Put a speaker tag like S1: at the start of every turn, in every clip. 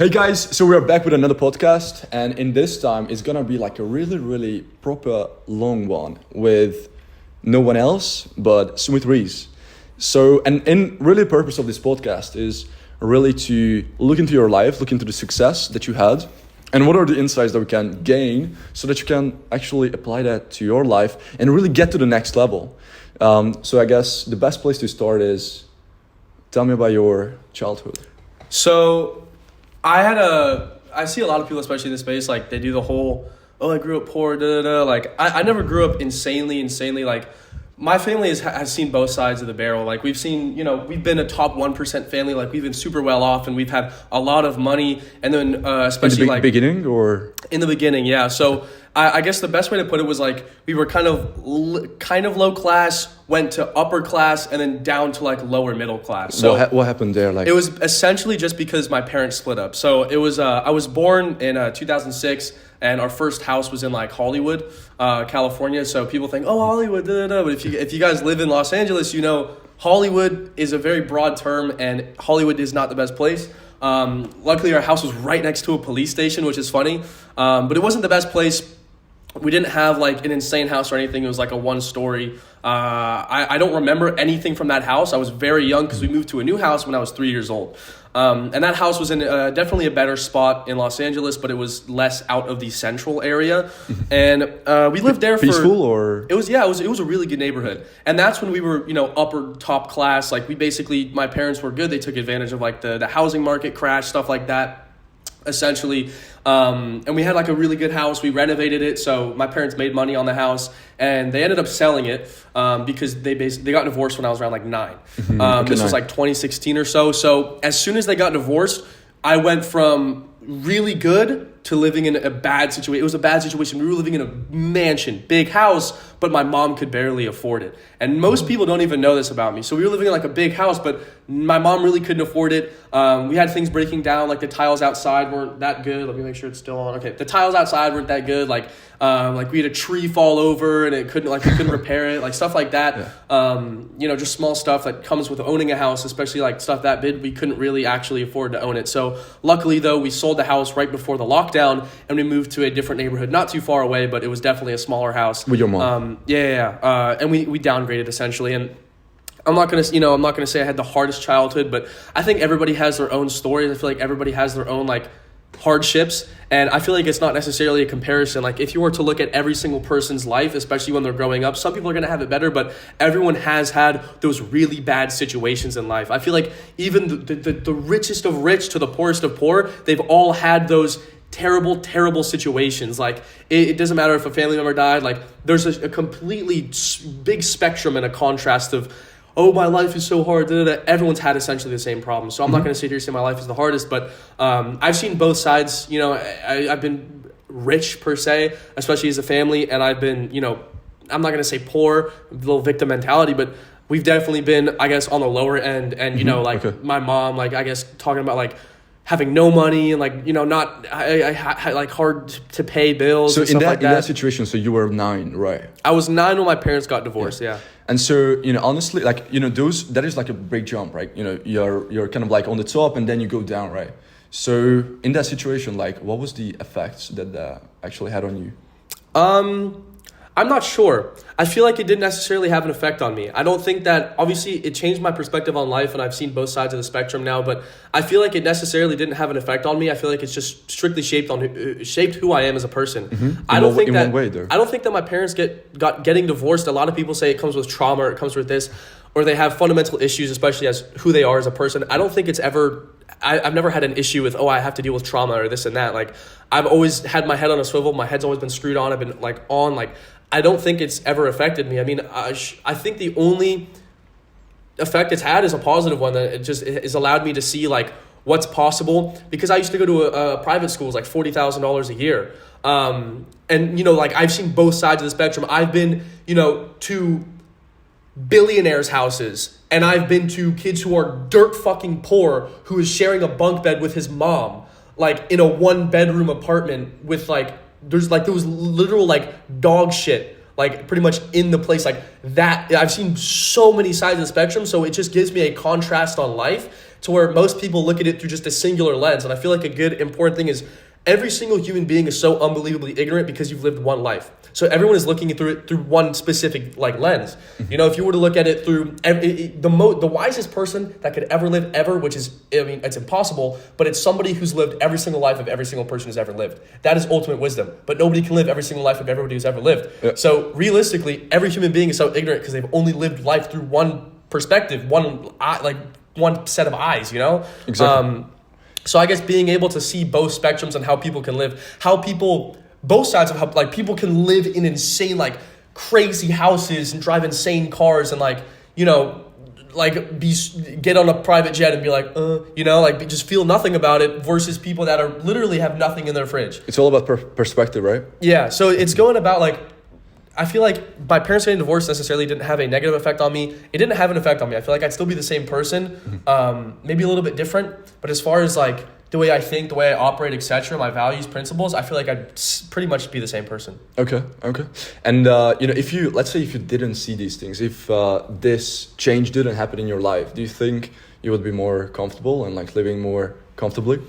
S1: Hey guys, so we're back with another podcast, and in this time it's gonna be like a really, really proper long one with no one else but with Rees. So, and really the purpose of this podcast is really to look into your life, look into the success that you had, and what are the insights that we can gain so that you can actually apply that to your life and really get to the next level. So I guess the best place to start is tell me about your childhood.
S2: So I see a lot of people, especially in this space, like they do the whole, oh, I grew up poor, da da da. Like I never grew up insanely. Like my family has seen both sides of the barrel. Like we've seen, we've been a top 1% family. Like we've been super well off and we've had a lot of money. And then especially
S1: in the beginning or?
S2: In the beginning, yeah. So I guess the best way to put it was like we were kind of low class, went to upper class, and then down to like lower middle class. So
S1: what happened there? Like
S2: it was essentially just because my parents split up. So it was I was born in 2006, and our first house was in like Hollywood, California. So people think, oh, Hollywood, da, da, da. But if you guys live in Los Angeles, Hollywood is a very broad term, and Hollywood is not the best place. Luckily, our house was right next to a police station, which is funny. But it wasn't the best place. We didn't have like an insane house or anything. It was like a one-story. I don't remember anything from that house. I was very young because we moved to a new house when I was 3 years old. And that house was in definitely a better spot in Los Angeles, but it was less out of the central area. And we lived there
S1: peaceful or?
S2: It was a really good neighborhood. And that's when we were, upper top class. Like my parents were good. They took advantage of like the housing market crash, stuff like that. Essentially, and we had like a really good house. We renovated it, so my parents made money on the house, and they ended up selling it because they got divorced when I was around like 9. This was like 2016 or so. So as soon as they got divorced, I went from really good to living in a bad situation. It was a bad situation. We were living in a mansion, big house, but my mom could barely afford it. And most people don't even know this about me. So we were living in like a big house, but my mom really couldn't afford it. We had things breaking down, like the tiles outside weren't that good. Let me make sure it's still on. Okay, the tiles outside weren't that good. Like we had a tree fall over and we couldn't repair it, like stuff like that. Yeah. Just small stuff that comes with owning a house, especially like stuff that big. We couldn't really actually afford to own it. So luckily though, we sold the house right before the lockdown and we moved to a different neighborhood, not too far away, but it was definitely a smaller house.
S1: With your mom?
S2: And we downgraded essentially. And I'm not gonna say I had the hardest childhood, but I think everybody has their own stories. I feel like everybody has their own like hardships, and I feel like it's not necessarily a comparison. Like if you were to look at every single person's life, especially when they're growing up, some people are gonna have it better, but everyone has had those really bad situations in life. I feel like even the richest of rich to the poorest of poor, they've all had those terrible situations. Like it doesn't matter if a family member died. Like there's a completely big spectrum and a contrast of, oh, my life is so hard. Everyone's had essentially the same problem. So I'm not going to sit here and say my life is the hardest, but I've seen both sides. I've been rich per se, especially as a family, and I've been, I'm not going to say poor, a little victim mentality, but we've definitely been, I guess, on the lower end. And my mom, like I guess talking about like having no money and like, not I like hard to pay bills.
S1: So
S2: and stuff like that.
S1: In that situation, so you were 9, right?
S2: I was 9 when my parents got divorced. Yeah.
S1: And so, honestly, like, that is like a big jump, right? You're kind of like on the top and then you go down, right? So in that situation, like what was the effects that actually had on you?
S2: I'm not sure. I feel like it didn't necessarily have an effect on me. I don't think that, obviously it changed my perspective on life and I've seen both sides of the spectrum now, but I feel like it necessarily didn't have an effect on me. I feel like it's just strictly shaped who I am as a person.
S1: Mm-hmm. I don't
S2: think that my parents getting divorced. A lot of people say it comes with trauma or it comes with this, or they have fundamental issues, especially as who they are as a person. I don't think it's ever, I've never had an issue with, I have to deal with trauma or this and that. Like I've always had my head on a swivel. My head's always been screwed on. I've been like on, like, I don't think it's ever affected me. I mean, I think the only effect it's had is a positive one, that it just has allowed me to see like what's possible, because I used to go to a private schools, like $40,000 a year. And, like I've seen both sides of the spectrum. I've been, to billionaires' houses, and I've been to kids who are dirt fucking poor who is sharing a bunk bed with his mom, like in a 1-bedroom apartment with like, there was literal like dog shit, like pretty much in the place like that. I've seen so many sides of the spectrum. So it just gives me a contrast on life to where most people look at it through just a singular lens. And I feel like a good, important thing is every single human being is so unbelievably ignorant because you've lived one life. So everyone is looking through it through one specific like lens. You know, if you were to look at it through the wisest person that could ever live ever, which is, I mean, it's impossible, but it's somebody who's lived every single life of every single person who's ever lived. That is ultimate wisdom. But nobody can live every single life of everybody who's ever lived. Yeah. So realistically, every human being is so ignorant because they've only lived life through one perspective, one set of eyes, you know?
S1: Exactly.
S2: So I guess being able to see both spectrums and how people can live, both sides of how like people can live in insane, like crazy houses and drive insane cars and like, you know, like get on a private jet and be like, you know, like just feel nothing about it versus people that are literally have nothing in their fridge.
S1: It's all about perspective, right?
S2: Yeah. So it's going about like, I feel like my parents getting divorced necessarily didn't have a negative effect on me. It didn't have an effect on me. I feel like I'd still be the same person, maybe a little bit different. But as far as like the way I think, the way I operate, etc., my values, principles, I feel like I'd pretty much be the same person.
S1: Okay. And you know, let's say if you didn't see these things, if this change didn't happen in your life, do you think you would be more comfortable and like living more comfortably?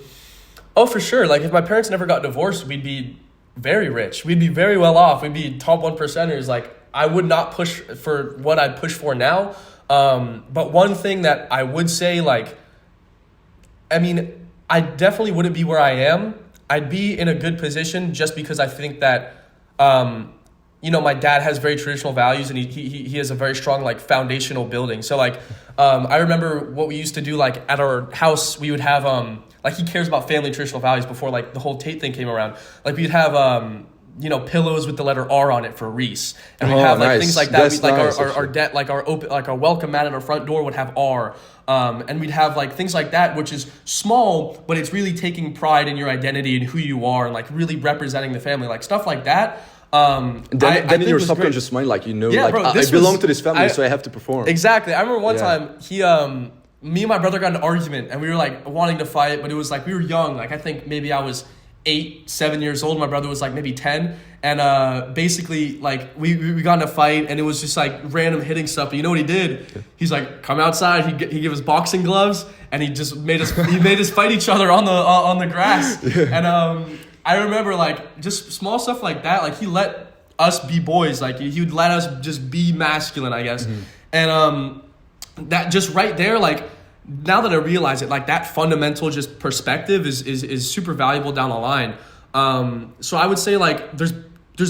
S2: Oh, for sure. Like if my parents never got divorced, we'd be very rich. We'd be very well off. We'd be top 1%ers. Like I would not push for what I'd push for now. But one thing that I would say, like, I mean, I definitely wouldn't be where I am. I'd be in a good position just because I think that, you know, my dad has very traditional values and he has a very strong like foundational building. So like, I remember what we used to do, like at our house, we would have, like he cares about family traditional values before like the whole Tate thing came around. Like we'd have, you know, pillows with the letter R on it for Rees, and we'd have like things like that. We'd, like nice, our debt, like our open, like our welcome mat at our front door would have R, and we'd have like things like that, which is small, but it's really taking pride in your identity and who you are, and like really representing the famme, like stuff like that.
S1: Then in your subconscious mind, like, you know, yeah, like bro, I belong to this family, so I have to perform.
S2: Exactly. I remember one time me and my brother got in an argument, and we were like wanting to fight, but it was like we were young. Like I think maybe I was 7 years old. My brother was like maybe 10, and basically like we got in a fight, and it was just like random hitting stuff. But you know what he did? He's like, come outside. He gave us boxing gloves, and he just made us fight each other on the grass. Yeah. And I remember like just small stuff like that. Like he let us be boys. Like he would let us just be masculine, I guess. Mm-hmm. And that just right there, like. Now that I realize it, like that fundamental just perspective is super valuable down the line. So I would say like there's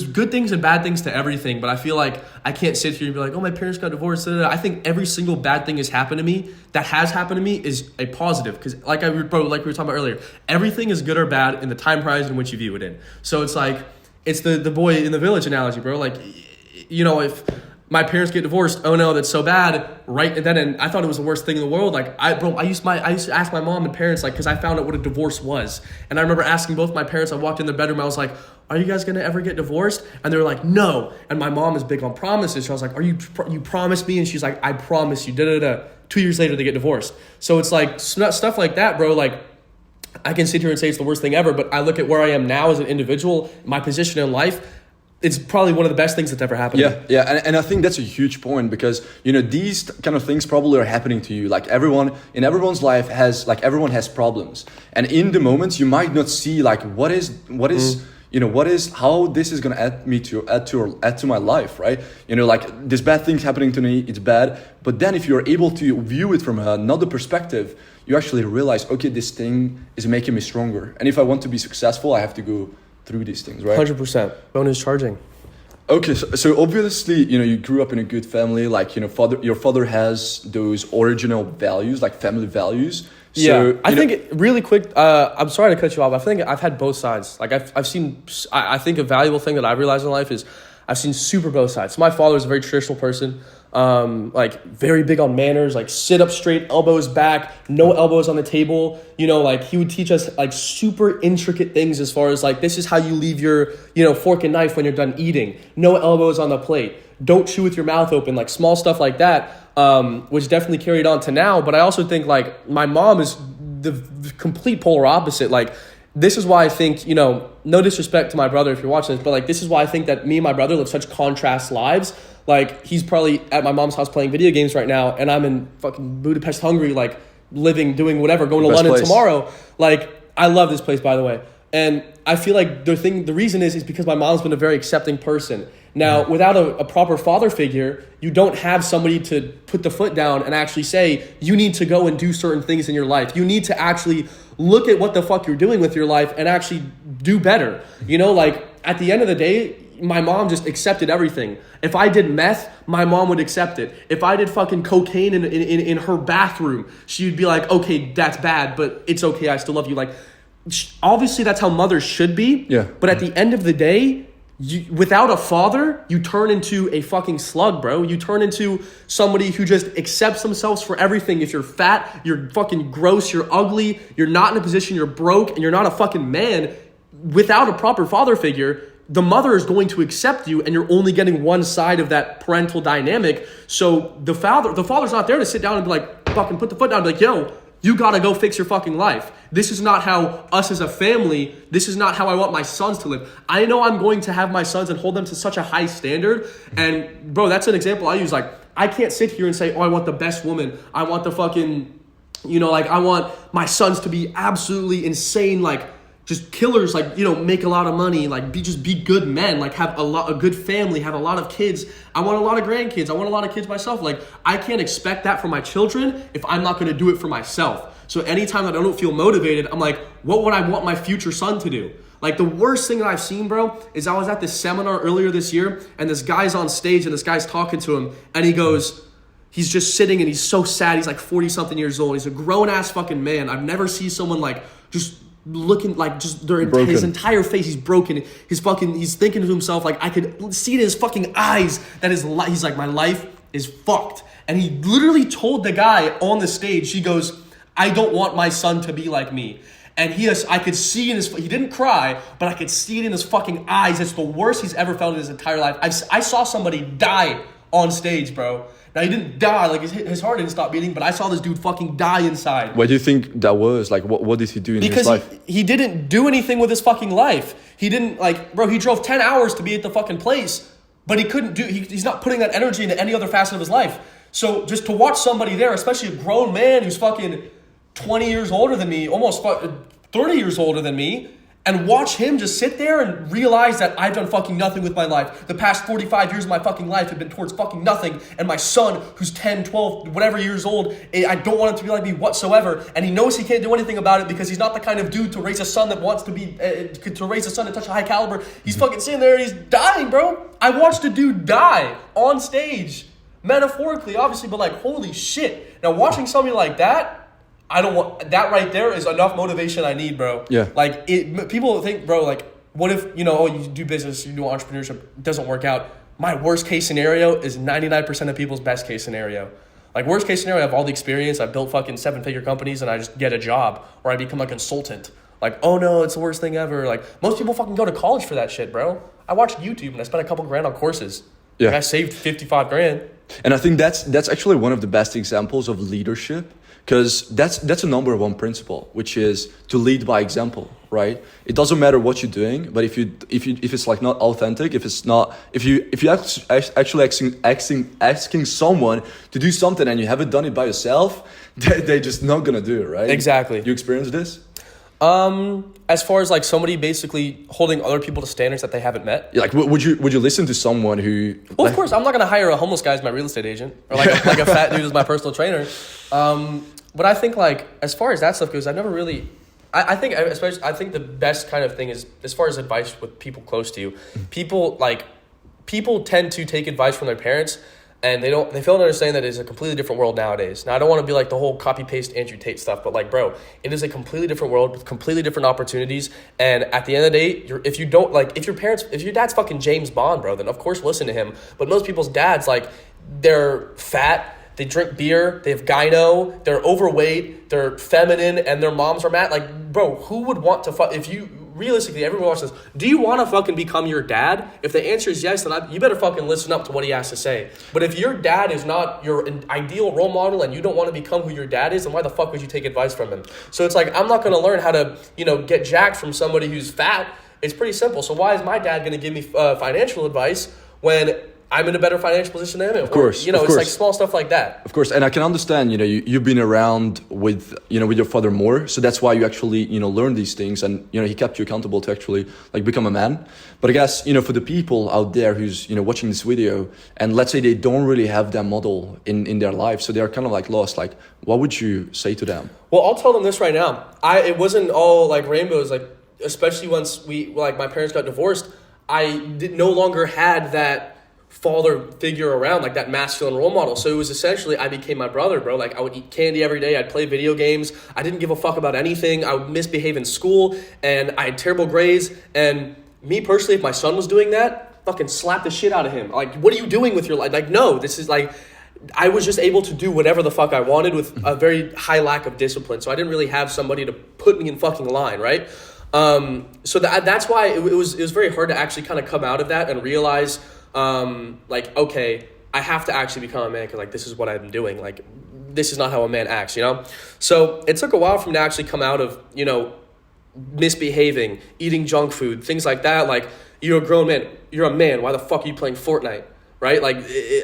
S2: good things and bad things to everything, but I feel like I can't sit here and be like, oh, my parents got divorced. I think every single bad thing that has happened to me is a positive, because like we were talking about earlier, everything is good or bad in the time horizon in which you view it in. So it's like it's the boy in the village analogy, bro. Like, you know, if my parents get divorced, oh no, that's so bad, right? And then I thought it was the worst thing in the world. Like I used to ask my mom and parents, like, because I found out what a divorce was. And I remember asking both my parents, I walked in their bedroom, I was like, are you guys gonna ever get divorced? And they were like, no. And my mom is big on promises. So I was like, you promised me? And she's like, I promise you, 2 years later, they get divorced. So it's like stuff like that, bro. Like I can sit here and say it's the worst thing ever, but I look at where I am now as an individual, my position in life, it's probably one of the best things that's ever happened.
S1: Yeah, and I think that's a huge point, because you know these kind of things probably are happening to you. Like everyone's life has, like, everyone has problems, and in the moments you might not see like what is how this is gonna add to my life, right? You know, like this bad thing's happening to me, it's bad, but then if you're able to view it from another perspective, you actually realize, okay, this thing is making me stronger, and if I want to be successful, I have to go through these things, right?
S2: 100%. Bonus charging.
S1: Okay, so obviously, you know, you grew up in a good family, like, you know, your father has those original values, like family values. So,
S2: I think really quick, I'm sorry to cut you off. I think I've had both sides. Like I've seen, I think a valuable thing that I've realized in life is I've seen super both sides. So my father is a very traditional person, like very big on manners, like sit up straight, elbows back, no elbows on the table. You know, like he would teach us like super intricate things as far as like, this is how you leave your, you know, fork and knife when you're done eating. No elbows on the plate. Don't chew with your mouth open, like small stuff like that, which definitely carried on to now. But I also think like my mom is the complete polar opposite. Like, this is why I think, you know, no disrespect to my brother if you're watching this, but like, this is why I think that me and my brother live such contrast lives. Like, he's probably at my mom's house playing video games right now, and I'm in fucking Budapest, Hungary, like living, doing whatever, going to
S1: Best
S2: London
S1: place.
S2: tomorrow. Like, I love this place, by the way. And I feel like the reason is because my mom's been a very accepting person. Now, without a proper father figure, you don't have somebody to put the foot down and actually say, you need to go and do certain things in your life. You need to actually look at what the fuck you're doing with your life and actually do better. You know, like, at the end of the day, my mom just accepted everything. If I did meth, my mom would accept it. If I did fucking cocaine in her bathroom, she'd be like, okay, that's bad, but it's okay, I still love you. Like, obviously that's how mothers should be.
S1: Yeah.
S2: But at the end of the day, without a father, you turn into a fucking slug, bro. You turn into somebody who just accepts themselves for everything. If you're fat, you're fucking gross, you're ugly, you're not in a position, you're broke, and you're not a fucking man, without a proper father figure, the mother is going to accept you, and you're only getting one side of that parental dynamic. So the father's not there to sit down and be like, fucking put the foot down and be like, yo, you gotta go fix your fucking life. This is not how us as a family, this is not how I want my sons to live. I know I'm going to have my sons and hold them to such a high standard. And bro, that's an example I use. Like, I can't sit here and say, oh, I want the best woman. I want the fucking, you know, like, I want my sons to be absolutely insane, like, just killers, like, you know, make a lot of money, like, be good men, like, have a good family, have a lot of kids. I want a lot of grandkids. I want a lot of kids myself. Like, I can't expect that from my children if I'm not going to do it for myself. So anytime that I don't feel motivated, I'm like, what would I want my future son to do? Like, the worst thing that I've seen, bro, is I was at this seminar earlier this year, and this guy's on stage, and this guy's talking to him, and he goes, he's just sitting, and he's so sad. He's like 40-something years old. He's a grown-ass fucking man. I've never seen someone, like, just looking like just his entire face, he's broken. He's thinking to himself, like, I could see it in his fucking eyes that he's like, my life is fucked. And he literally told the guy on the stage, he goes, I don't want my son to be like me. And I could see in his, he didn't cry, but I could see it in his fucking eyes. It's the worst he's ever felt in his entire life. I saw somebody die on stage, bro. Now, he didn't die, like, his heart didn't stop beating, but I saw this dude fucking die inside.
S1: What do you think that was? Like, what did he do in his life?
S2: Because he didn't do anything with his fucking life. He didn't, like, bro, he drove 10 hours to be at the fucking place, but he couldn't he's not putting that energy into any other facet of his life. So just to watch somebody there, especially a grown man who's fucking 20 years older than me, almost 30 years older than me, and watch him just sit there and realize that I've done fucking nothing with my life. The past 45 years of my fucking life have been towards fucking nothing. And my son, who's 10, 12, whatever years old, I don't want him to be like me whatsoever. And he knows he can't do anything about it because he's not the kind of dude to raise a son that wants to be, to raise a son at such a high caliber. He's fucking sitting there and he's dying, bro. I watched a dude die on stage. Metaphorically, obviously, but like, holy shit. Now, watching somebody like that, I don't want that right there is enough motivation I need, bro.
S1: Yeah.
S2: Like, people think, bro, like, what if, you know, oh, you do business, you do entrepreneurship, it doesn't work out. My worst case scenario is 99% of people's best case scenario. Like, worst case scenario, I have all the experience, I built fucking 7-figure companies, and I just get a job, or I become a consultant. Like, oh no, it's the worst thing ever. Like, most people fucking go to college for that shit, bro. I watched YouTube and I spent a couple grand on courses.
S1: Yeah.
S2: Like, I saved 55 grand.
S1: And I think that's actually one of the best examples of leadership, because that's a number one principle, which is to lead by example, right? It doesn't matter what you're doing, but if it's like not authentic, if you actually asking someone to do something and you haven't done it by yourself, they're just not gonna do it, right?
S2: Exactly.
S1: You experienced this?
S2: As far as like somebody basically holding other people to standards that they haven't met.
S1: Yeah, like, would you listen to someone who?
S2: Well, of course, I'm not gonna hire a homeless guy as my real estate agent or like a fat dude as my personal trainer. But I think like as far as that stuff goes, I've never really. I think the best kind of thing is as far as advice with people close to you. People tend to take advice from their parents. And they fail to understand that it's a completely different world nowadays. Now, I don't want to be like the whole copy-paste Andrew Tate stuff, but like, bro, it is a completely different world with completely different opportunities. And at the end of the day, if your dad's fucking James Bond, bro, then of course listen to him. But most people's dads, like, they're fat, they drink beer, they have gyno, they're overweight, they're feminine, and their moms are mad. Like, bro, who would want to realistically, everyone watches this. Do you want to fucking become your dad? If the answer is yes, then you better fucking listen up to what he has to say. But if your dad is not your ideal role model and you don't want to become who your dad is, then why the fuck would you take advice from him? So it's like, I'm not going to learn how to, get jacked from somebody who's fat. It's pretty simple. So why is my dad going to give me financial advice when I'm in a better financial position than him.
S1: Of course,
S2: You know,
S1: of
S2: it's
S1: course.
S2: like small stuff like that.
S1: Of course, and I can understand, you've been around with, with your father more, so that's why you actually, learn these things, and, he kept you accountable to actually, like, become a man. But I guess, for the people out there who's, watching this video, and let's say they don't really have that model in their life, so they're kind of, like, lost, like, what would you say to them?
S2: Well, I'll tell them this right now. It wasn't all, like, rainbows, like, especially once my parents got divorced, I no longer had that father figure around, like that masculine role model. So it was essentially, I became my brother, bro. Like, I would eat candy every day. I'd play video games. I didn't give a fuck about anything. I would misbehave in school, and I had terrible grades. And me personally, if my son was doing that, fucking slap the shit out of him. Like, what are you doing with your life? Like, no, this is like, I was just able to do whatever the fuck I wanted with a very high lack of discipline. So I didn't really have somebody to put me in fucking line, right? So that's why it was very hard to actually kind of come out of that and realize, like, okay, I have to actually become a man, because, like, this is what I'm doing. Like, this is not how a man acts, So it took a while for me to actually come out of, misbehaving, eating junk food, things like that. Like, you're a grown man. You're a man. Why the fuck are you playing Fortnite? Right? Like,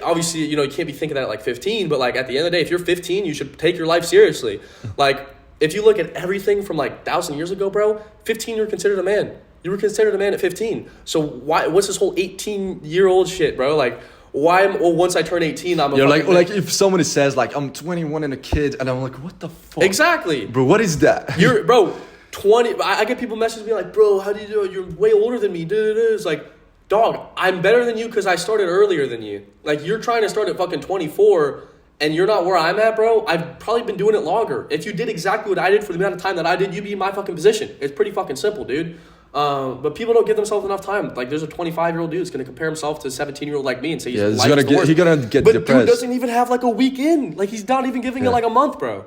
S2: obviously, you can't be thinking that at, like, 15, but, like, at the end of the day, if you're 15, you should take your life seriously. Like, if you look at everything from, like, 1,000 years ago, bro, 15, you were considered a man. You were considered a man at 15. So what's this whole 18-year-old shit, bro? Like, once I turn 18, I'm a
S1: like, if somebody says, like, I'm 21 and a kid, and I'm like, what the fuck?
S2: Exactly.
S1: Bro, what is that?
S2: Bro, 20, I get people message me like, bro, how do you do it? You're way older than me. It's like, dog, I'm better than you because I started earlier than you. Like, you're trying to start at fucking 24, and you're not where I'm at, bro. I've probably been doing it longer. If you did exactly what I did for the amount of time that I did, you'd be in my fucking position. It's pretty fucking simple, dude. But people don't give themselves enough time. Like, there's a 25-year-old dude who's going to compare himself to a 17-year-old like me and say he's
S1: gonna get
S2: but
S1: depressed.
S2: Dude doesn't even have, like, a week in. Like, he's not even giving it, like, a month, bro.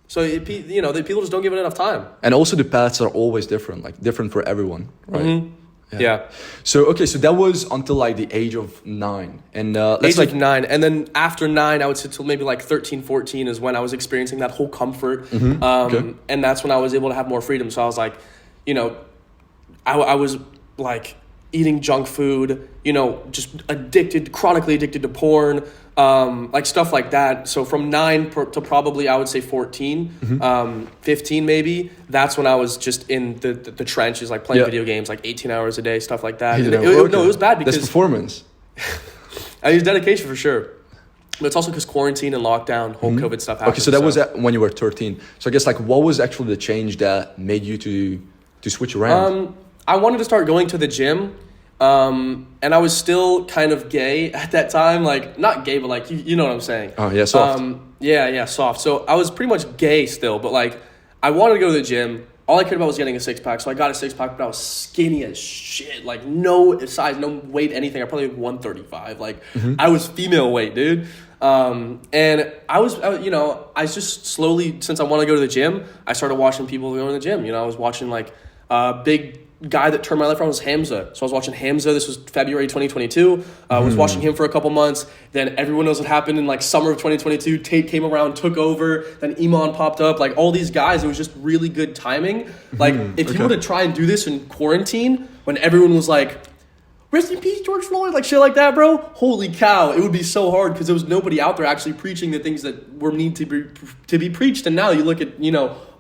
S2: So, the people just don't give it enough time.
S1: And also the paths are always different, like, different for everyone, right?
S2: Mm-hmm. Yeah.
S1: So that was until, like, the age of 9. And
S2: age of 9. And then after 9, I would say till maybe like 13, 14 is when I was experiencing that whole comfort.
S1: Mm-hmm. Okay.
S2: And that's when I was able to have more freedom. So I was like, I was like eating junk food, just chronically addicted to porn, like stuff like that. So from 9 to probably, I would say 14, 15 maybe, that's when I was just in the trenches, like playing video games, like 18 hours a day, stuff like that. It was bad because...
S1: That's performance.
S2: I use dedication for sure. But it's also because quarantine and lockdown, whole COVID stuff happened.
S1: Okay, so that was when you were 13. So I guess, like, what was actually the change that made you to switch around?
S2: I wanted to start going to the gym, and I was still kind of gay at that time. Like, not gay, but, like, you know what I'm saying.
S1: Oh, yeah, soft.
S2: Yeah, soft. So I was pretty much gay still, but, like, I wanted to go to the gym. All I cared about was getting a six-pack. So I got a six-pack, but I was skinny as shit. Like, no size, no weight, anything. I probably had 135. Like, I was female weight, dude. And I just slowly, since I want to go to the gym, I started watching people go to the gym. I was watching, like, big guy that turned my life around was Hamza. So I was watching Hamza. This was February 2022. I was watching him for a couple months. Then everyone knows what happened in, like, summer of 2022. Tate came around, took over. Then Iman popped up. Like, all these guys, it was just really good timing. Like, if you were to try and do this in quarantine, when everyone was like, rest in peace, George Floyd, like shit like that, bro. Holy cow, it would be so hard because there was nobody out there actually preaching the things that were need to be preached. And now you look at,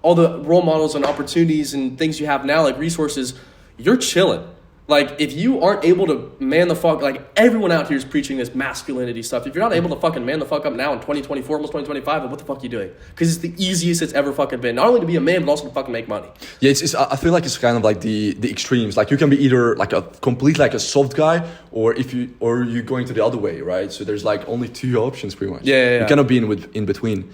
S2: all the role models and opportunities and things you have now, like resources, you're chilling. Like, if you aren't able to man the fuck, like, everyone out here is preaching this masculinity stuff. If you're not able to fucking man the fuck up now in 2024, almost 2025, what the fuck are you doing? Because it's the easiest it's ever fucking been. Not only to be a man, but also to fucking make money.
S1: Yeah, I feel like it's kind of like the extremes. Like, you can be either like a complete, like, a soft guy, or you're going to the other way, right? So there's, like, only two options pretty much.
S2: Yeah.
S1: You cannot be in between.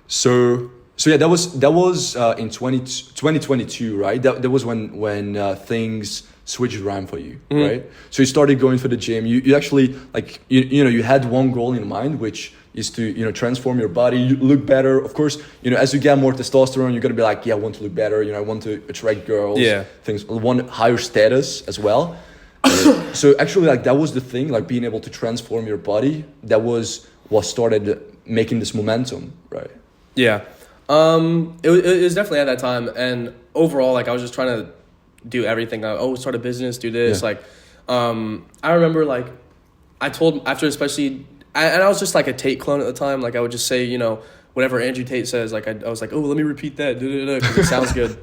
S1: So yeah, that was in 2022, right? That was when things switched around for you, right? So you started going for the gym. You actually, like, you had one goal in mind, which is to transform your body, you look better. Of course, as you get more testosterone, you're gonna be like, yeah, I want to look better. I want to attract girls.
S2: Yeah.
S1: Things, want higher status as well. So actually, like, that was the thing, like, being able to transform your body. That was what started making this momentum, right?
S2: Yeah. It was definitely at that time, and overall, like, I was just trying to do everything. Start a business, do this.
S1: Yeah.
S2: Like, I remember, like, I told after especially, and I was just like a Tate clone at the time. Like I would just say, you know, whatever Andrew Tate says. Like I was like, oh, let me repeat that, because it sounds good.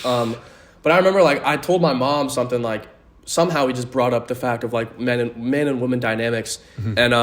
S2: But I remember like I told my mom something like somehow we just brought up the fact of like men and women dynamics, and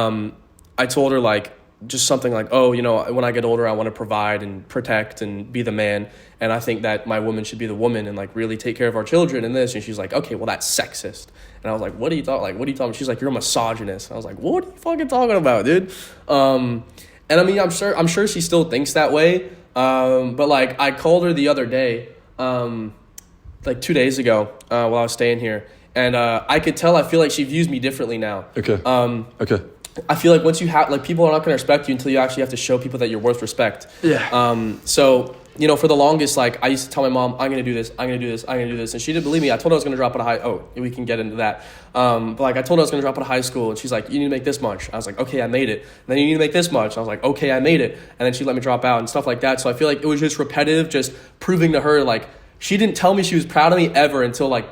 S2: I told her like just something like, oh, you know, when I get older, I want to provide and protect and be the man. And I think that my woman should be the woman and like really take care of our children and this. And she's like, okay, well, that's sexist. And I was like, what are you talking? She's like, you're a misogynist. And I was like, what are you fucking talking about, dude? And I mean, I'm sure she still thinks that way. But like I called her the other day, like 2 days ago, while I was staying here. And I could tell, I feel like she views me differently now.
S1: Okay. Okay.
S2: I feel like once you have, like, people are not going to respect you until you actually have to show people that you're worth respect.
S1: Yeah.
S2: So, you know, for the longest, like, I used to tell my mom, I'm going to do this, I'm going to do this, I'm going to do this. And she didn't believe me. I told her I was going to drop out of we can get into that. But, like, I told her I was going to drop out of high school. And she's like, you need to make this much. I was like, okay, I made it. And then you need to make this much. I was like, okay, I made it. And then she let me drop out and stuff like that. So I feel like it was just repetitive, just proving to her, like, she didn't tell me she was proud of me ever until, like,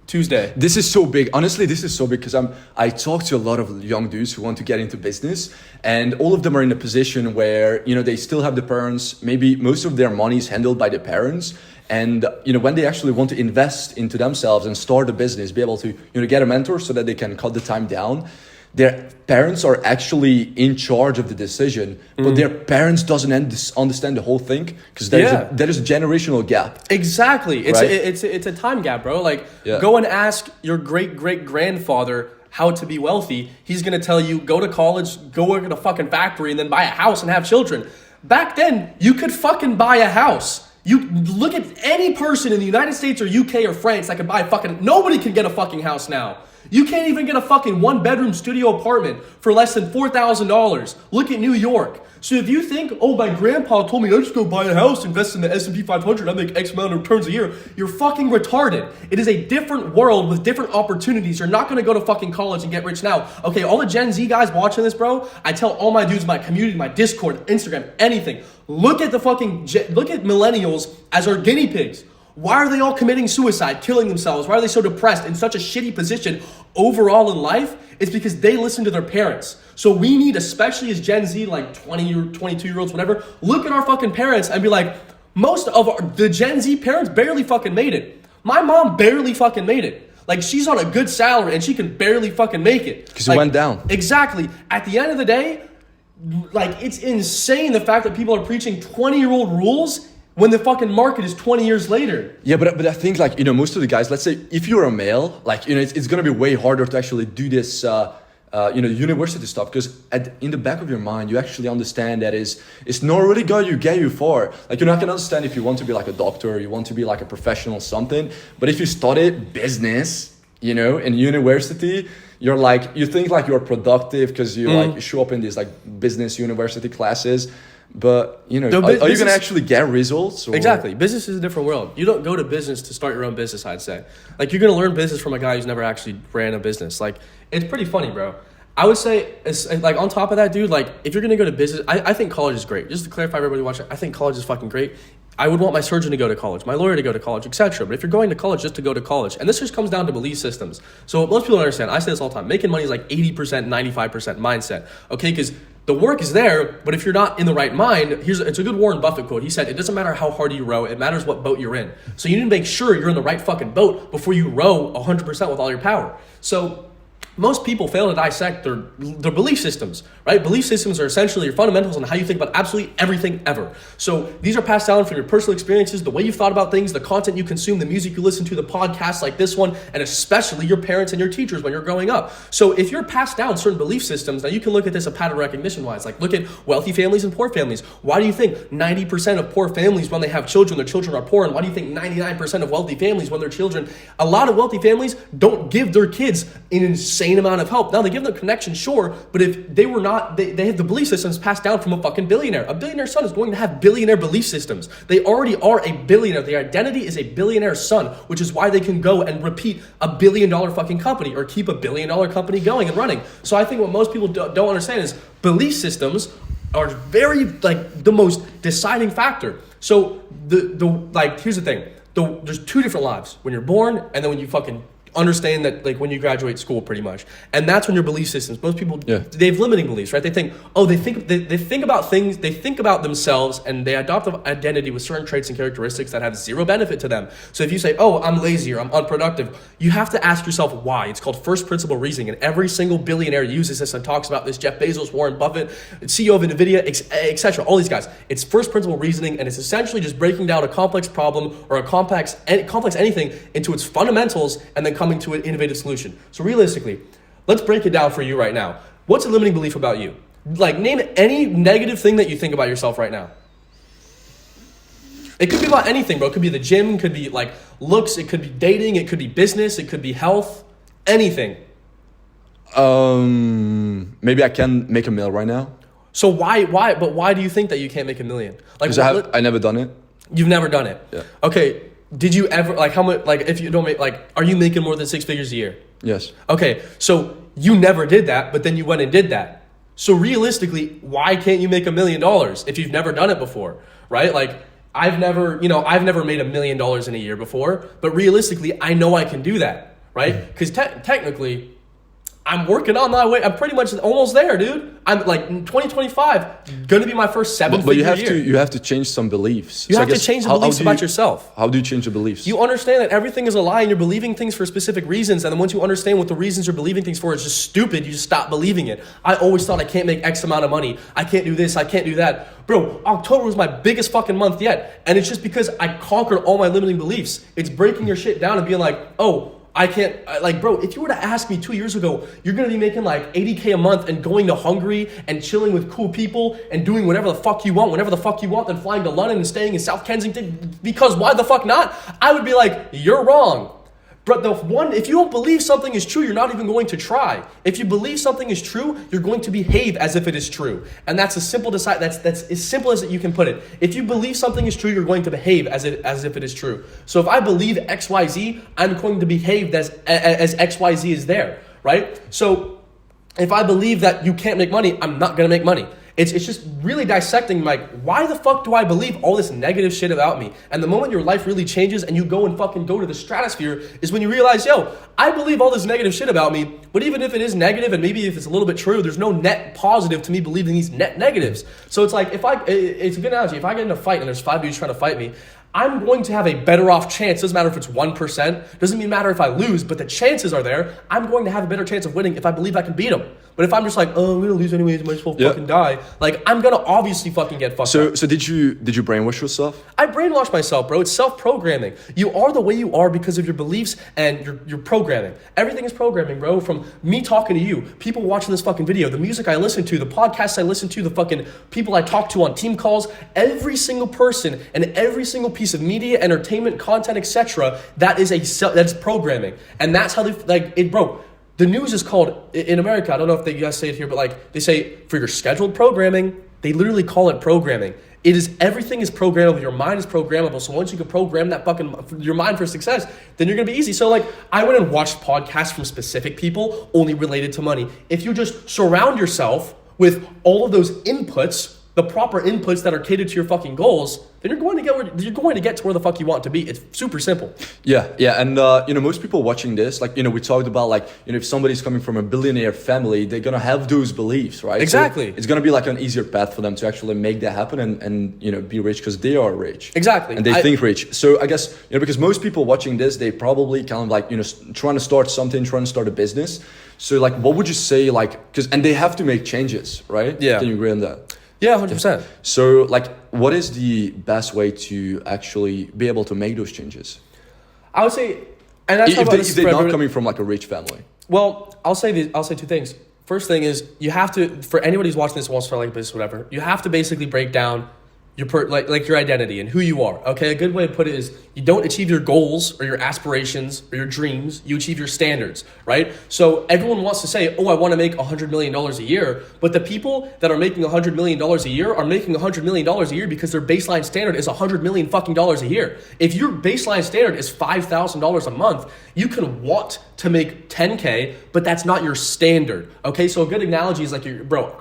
S2: Tuesday.
S1: This is so big. Honestly, this is so big because I talk to a lot of young dudes who want to get into business, and all of them are in a position where, you know, they still have the parents, maybe most of their money is handled by the parents. And, you know, when they actually want to invest into themselves and start a business, be able to, you know, get a mentor so that they can cut the time down, their parents are actually in charge of the decision, but their parents doesn't understand the whole thing because there is a generational gap.
S2: Exactly. It's
S1: right?
S2: it's a time gap, bro. Like, go and ask your great-great-grandfather how to be wealthy. He's going to tell you, go to college, go work at a fucking factory, and then buy a house and have children. Back then, you could fucking buy a house. You look at any person in the United States or UK or France that could buy nobody can get a fucking house now. You can't even get a fucking 1-bedroom studio apartment for less than $4,000. Look at New York. So if you think, oh, my grandpa told me I just go buy a house, invest in the S&P 500, I make X amount of returns a year, you're fucking retarded. It is a different world with different opportunities. You're not going to go to fucking college and get rich now. Okay, all the Gen Z guys watching this, bro, I tell all my dudes, my community, my Discord, Instagram, anything. Look at millennials as our guinea pigs. Why are they all committing suicide, killing themselves? Why are they so depressed in such a shitty position overall in life? It's because they listen to their parents. So we need, especially as Gen Z, like 20 or 22-year-olds, whatever, look at our fucking parents and be like, most of the Gen Z parents barely fucking made it. My mom barely fucking made it. Like, she's on a good salary and she can barely fucking make it.
S1: Because it went down.
S2: Exactly. At the end of the day, like, it's insane the fact that people are preaching 20-year-old rules when the fucking market is 20 years later.
S1: Yeah, but I think, like, you know, most of the guys, let's say if you're a male, like, you know, it's going to be way harder to actually do this, you know, university stuff, because in the back of your mind, you actually understand that it's not really going to get you far. Like, you're not going to understand if you want to be like a doctor, or you want to be like a professional something. But if you study business, you know, in university, you're like, you think like you're productive because you like show up in these like business university classes. But, you know, are you going to actually get results? Or?
S2: Exactly. Business is a different world. You don't go to business to start your own business, I'd say. Like, you're going to learn business from a guy who's never actually ran a business. Like, it's pretty funny, bro. I would say, like, on top of that, dude, like, if you're going to go to business, I think college is great. Just to clarify, everybody watching, I think college is fucking great. I would want my surgeon to go to college, my lawyer to go to college, etc. But if you're going to college just to go to college, and this just comes down to belief systems. So most people don't understand. I say this all the time. Making money is like 80%, 95% mindset. Okay, because the work is there, but if you're not in the right mind, it's a good Warren Buffett quote. He said, it doesn't matter how hard you row, it matters what boat you're in. So you need to make sure you're in the right fucking boat before you row 100% with all your power. So most people fail to dissect their belief systems, right? Belief systems are essentially your fundamentals on how you think about absolutely everything ever. So these are passed down from your personal experiences, the way you've thought about things, the content you consume, the music you listen to, the podcasts like this one, and especially your parents and your teachers when you're growing up. So if you're passed down certain belief systems, now you can look at this a pattern recognition-wise. Like, look at wealthy families and poor families. Why do you think 90% of poor families, when they have children, their children are poor? And why do you think 99% of wealthy families, when their children, a lot of wealthy families don't give their kids an insane amount of help. Now, they give them connection, sure, but if they were not, they have the belief systems passed down from a fucking billionaire. A billionaire son is going to have billionaire belief systems. They already are a billionaire. Their identity is a billionaire son, which is why they can go and repeat a $1 billion fucking company or keep a $1 billion company going and running. So I think what most people don't understand is belief systems are very, like, the most deciding factor. So like, here's the thing. There's two different lives. When you're born and then when you fucking understand that like when you graduate school pretty much. And that's when your belief systems, most people,
S1: Yeah.
S2: they have limiting beliefs, right? They think, they think about things, they think about themselves and they adopt an identity with certain traits and characteristics that have zero benefit to them. So if you say, I'm lazy or I'm unproductive, you have to ask yourself why. It's called first principle reasoning. And every single billionaire uses this and talks about this. Jeff Bezos, Warren Buffett, CEO of NVIDIA, etc. All these guys. It's first principle reasoning, and it's essentially just breaking down a complex problem or a complex anything into its fundamentals and then coming to an innovative solution. So realistically, let's break it down for you right now. What's a limiting belief about you? Like, name any negative thing that you think about yourself right now. It could be about anything, bro. It could be the gym, it could be like looks, it could be dating, it could be business, it could be health, anything.
S1: Maybe I can make a meal right now.
S2: So why do you think that you can't make $1 million? Like,
S1: Because I never done it.
S2: You've never done it.
S1: Yeah.
S2: Okay. Did you ever, like, how much, like, if you don't make, like, are you making more than 6 figures a year?
S1: Yes.
S2: Okay. So you never did that, but then you went and did that. So realistically, why can't you make $1 million if you've never done it before? Right? Like, I've never made $1 million in a year before, but realistically, I know I can do that. Right? Because technically, I'm working on my way. I'm pretty much almost there, dude. I'm like in 2025, gonna be my first seven-figure year.
S1: But you have to change some beliefs.
S2: You have to change the beliefs about yourself.
S1: How do you change the beliefs?
S2: You understand that everything is a lie and you're believing things for specific reasons. And then once you understand what the reasons you're believing things for is just stupid, you just stop believing it. I always thought I can't make X amount of money. I can't do this. I can't do that. Bro, October was my biggest fucking month yet. And it's just because I conquered all my limiting beliefs. It's breaking your shit down and being like, I can't, like, bro, if you were to ask me 2 years ago, you're going to be making like $80K a month and going to Hungary and chilling with cool people and doing whatever the fuck you want, whenever the fuck you want, then flying to London and staying in South Kensington, because why the fuck not? I would be like, you're wrong. But if you don't believe something is true, you're not even going to try. If you believe something is true, you're going to behave as if it is true. And that's as simple that's as simple as you can put it. If you believe something is true, you're going to behave as if it is true. So if I believe XYZ, I'm going to behave as XYZ is there, right? So if I believe that you can't make money, I'm not going to make money. It's just really dissecting, like, why the fuck do I believe all this negative shit about me? And the moment your life really changes and you go to the stratosphere is when you realize, I believe all this negative shit about me, but even if it is negative and maybe if it's a little bit true, there's no net positive to me believing these net negatives. So it's like, it's a good analogy. If I get in a fight and there's 5 dudes trying to fight me, I'm going to have a better off chance. Doesn't matter if it's 1%. Doesn't matter if I lose, but the chances are there. I'm going to have a better chance of winning if I believe I can beat them. But if I'm just like, I'm going to lose anyways, I might as well fucking die. Like, I'm going to obviously fucking get fucked up.
S1: So did you brainwash yourself?
S2: I brainwashed myself, bro. It's self-programming. You are the way you are because of your beliefs and your programming. Everything is programming, bro. From me talking to you, people watching this fucking video, the music I listen to, the podcasts I listen to, the fucking people I talk to on team calls, every single person and every single piece of media, entertainment, content, etc. That's programming. And that's how bro. The news is called, in America, I don't know if you guys say it here, but like they say for your scheduled programming, they literally call it programming. Everything is programmable. Your mind is programmable. So once you can program your mind for success, then you're going to be easy. So like I went and watched podcasts from specific people only related to money. If you just surround yourself with all of those inputs, the proper inputs that are catered to your fucking goals, then you're going to get to where the fuck you want to be. It's super simple.
S1: Yeah, and most people watching this, like, we talked about, like, if somebody's coming from a billionaire family, they're gonna have those beliefs, right?
S2: Exactly.
S1: So it's gonna be like an easier path for them to actually make that happen and be rich because they are rich.
S2: Exactly.
S1: And they think rich. So I guess because most people watching this, they probably kind of like trying to start something, trying to start a business. So like, what would you say, like, and they have to make changes, right?
S2: Yeah.
S1: Can you agree on that?
S2: Yeah, 100%.
S1: So, like, what is the best way to actually be able to make those changes?
S2: I would say, and that's
S1: if they're not coming from like a rich family.
S2: Well, I'll say 2 things. First thing is you have to, for anybody who's watching this wants to start like a business, whatever, you have to basically break down your your identity and who you are. Okay, a good way to put it is you don't achieve your goals or your aspirations or your dreams. You achieve your standards, right? So everyone wants to say, I want to make $100 million a year, but the people that are making $100 million a year are making $100 million a year because their baseline standard is $100 million fucking dollars a year. If your baseline standard is $5,000 a month, you can want to make 10K, but that's not your standard. Okay, so a good analogy is like,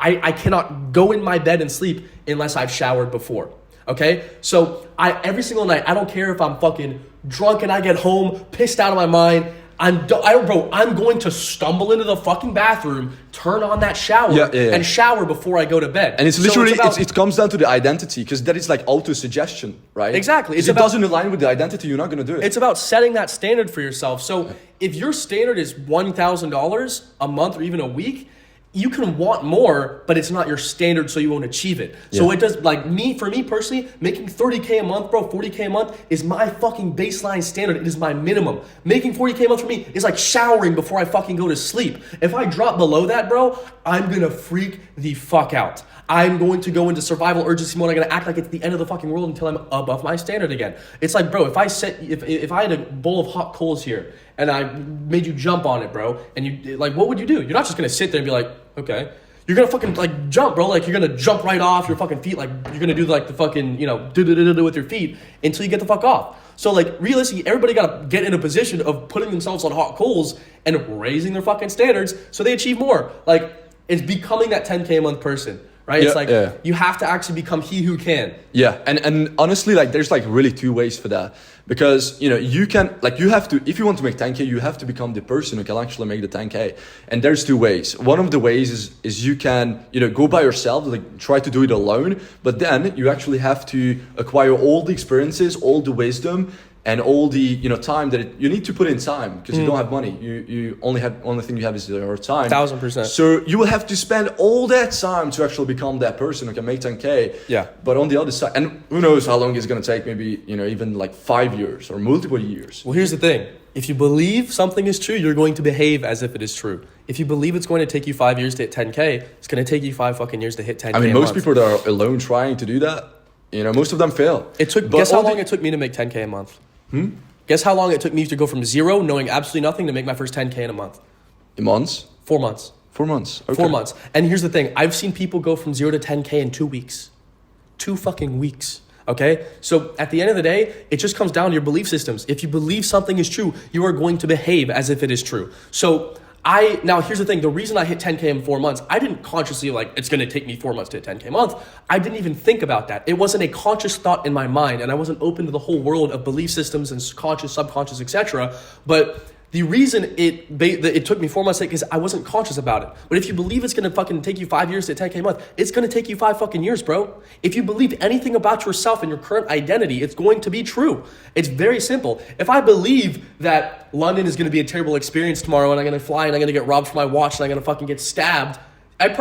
S2: I cannot go in my bed and sleep unless I've showered before. Okay, so every single night, I don't care if I'm fucking drunk and I get home pissed out of my mind, I'm going to stumble into the fucking bathroom, turn on that shower, and shower before I go to bed.
S1: And it's literally, it comes down to the identity, because that is like auto-suggestion, right?
S2: Exactly.
S1: If it doesn't align with the identity, you're not going to do it.
S2: It's about setting that standard for yourself. So if your standard is $1,000 a month or even a week, you can want more, but it's not your standard, so you won't achieve it. So it does, like for me personally, making 30K a month, bro, 40K a month is my fucking baseline standard. It is my minimum. Making 40K a month for me is like showering before I fucking go to sleep. If I drop below that, bro, I'm gonna freak the fuck out. I'm going to go into survival urgency mode. I'm gonna act like it's the end of the fucking world until I'm above my standard again. It's like, bro, if I had a bowl of hot coals here and I made you jump on it, bro, and you like, what would you do? You're not just gonna sit there and be like, okay. You're gonna fucking like jump, bro. Like you're gonna jump right off your fucking feet. Like you're gonna do like the fucking, do with your feet until you get the fuck off. So like realistically, everybody gotta get in a position of putting themselves on hot coals and raising their fucking standards so they achieve more. Like it's becoming that 10K a month person. Right? It's like you have to actually become he who can.
S1: Yeah. And honestly, like there's like really two ways for that. Because, you can, like you have to, if you want to make 10K, you have to become the person who can actually make the 10K. And there's two ways. One of the ways is you can, go by yourself, like try to do it alone. But then you actually have to acquire all the experiences, all the wisdom, and all the time that you need to put in time, because you don't have money. You only thing you have is your time.
S2: 1000%.
S1: So you will have to spend all that time to actually become that person who can make 10K.
S2: Yeah.
S1: But on the other side, and who knows how long it's gonna take? Maybe even like 5 years or multiple years.
S2: Well, here's the thing: if you believe something is true, you're going to behave as if it is true. If you believe it's going to take you 5 years to hit 10K, it's going to take you 5 fucking years to hit 10K.
S1: I mean, most people that are alone trying to do that, most of them fail.
S2: Guess how long it took me to make 10K a month? Guess how long it took me to go from zero, knowing absolutely nothing, to make my first 10K in a month?
S1: In months?
S2: 4 months.
S1: 4 months. Okay.
S2: 4 months. And here's the thing. I've seen people go from 0 to 10K in 2 weeks. 2 fucking weeks. Okay? So at the end of the day, it just comes down to your belief systems. If you believe something is true, you are going to behave as if it is true. So now here's the thing. The reason I hit 10K in 4 months, I didn't consciously it's going to take me 4 months to hit 10K a month. I didn't even think about that. It wasn't a conscious thought in my mind, and I wasn't open to the whole world of belief systems and conscious, subconscious, etc. But the reason it took me 4 months is I wasn't conscious about it. But if you believe it's going to fucking take you 5 years to 10K a month, it's going to take you 5 fucking years, bro. If you believe anything about yourself and your current identity, it's going to be true. It's very simple. If I believe that London is going to be a terrible experience tomorrow and I'm going to fly and I'm going to get robbed for my watch and I'm going to fucking get stabbed, I'll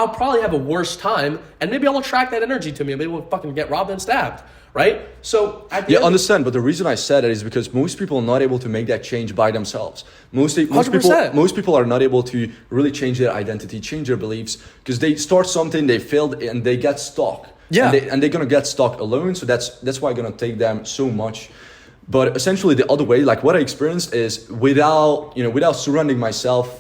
S2: probably have a worse time, and maybe I'll attract that energy to me and maybe we'll fucking get robbed and stabbed. Right? So at the end,
S1: understand, but the reason I said it is because most people are not able to make that change by themselves. Most people are not able to really change their identity, change their beliefs, because they start something, they failed, and they get stuck.
S2: Yeah.
S1: And they're gonna get stuck alone. So that's why it's gonna take them so much. But essentially the other way, like what I experienced is without surrounding myself,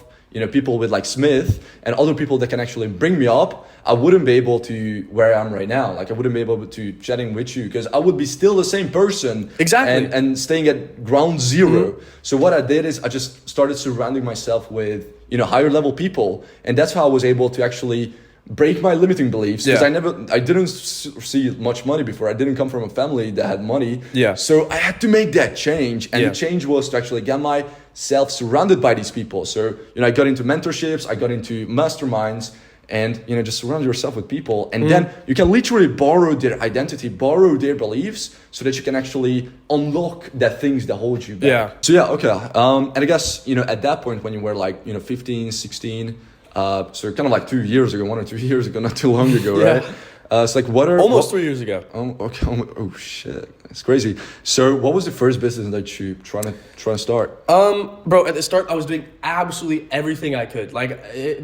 S1: people with like Smith and other people that can actually bring me up, I wouldn't be able to where I am right now. Like I wouldn't be able to chatting with you because I would be still the same person.
S2: Exactly.
S1: And staying at ground zero. So what I did is I just started surrounding myself with, higher level people. And that's how I was able to actually break my limiting beliefs, because I didn't see much money before. I didn't come from a family that had money.
S2: Yeah.
S1: So I had to make that change. And the change was to actually get myself surrounded by these people. So, I got into mentorships, I got into masterminds, and, just surround yourself with people. And then you can literally borrow their identity, borrow their beliefs so that you can actually unlock the things that hold you back.
S2: Yeah.
S1: So okay. And I guess, at that point when you were like, 15, 16, so kind of like 2 years ago, 1 or 2 years ago, not too long ago, right? It's like
S2: almost 3 years ago.
S1: Okay. Oh shit, it's crazy. So, what was the first business that you trying to start?
S2: Bro, at the start, I was doing absolutely everything I could.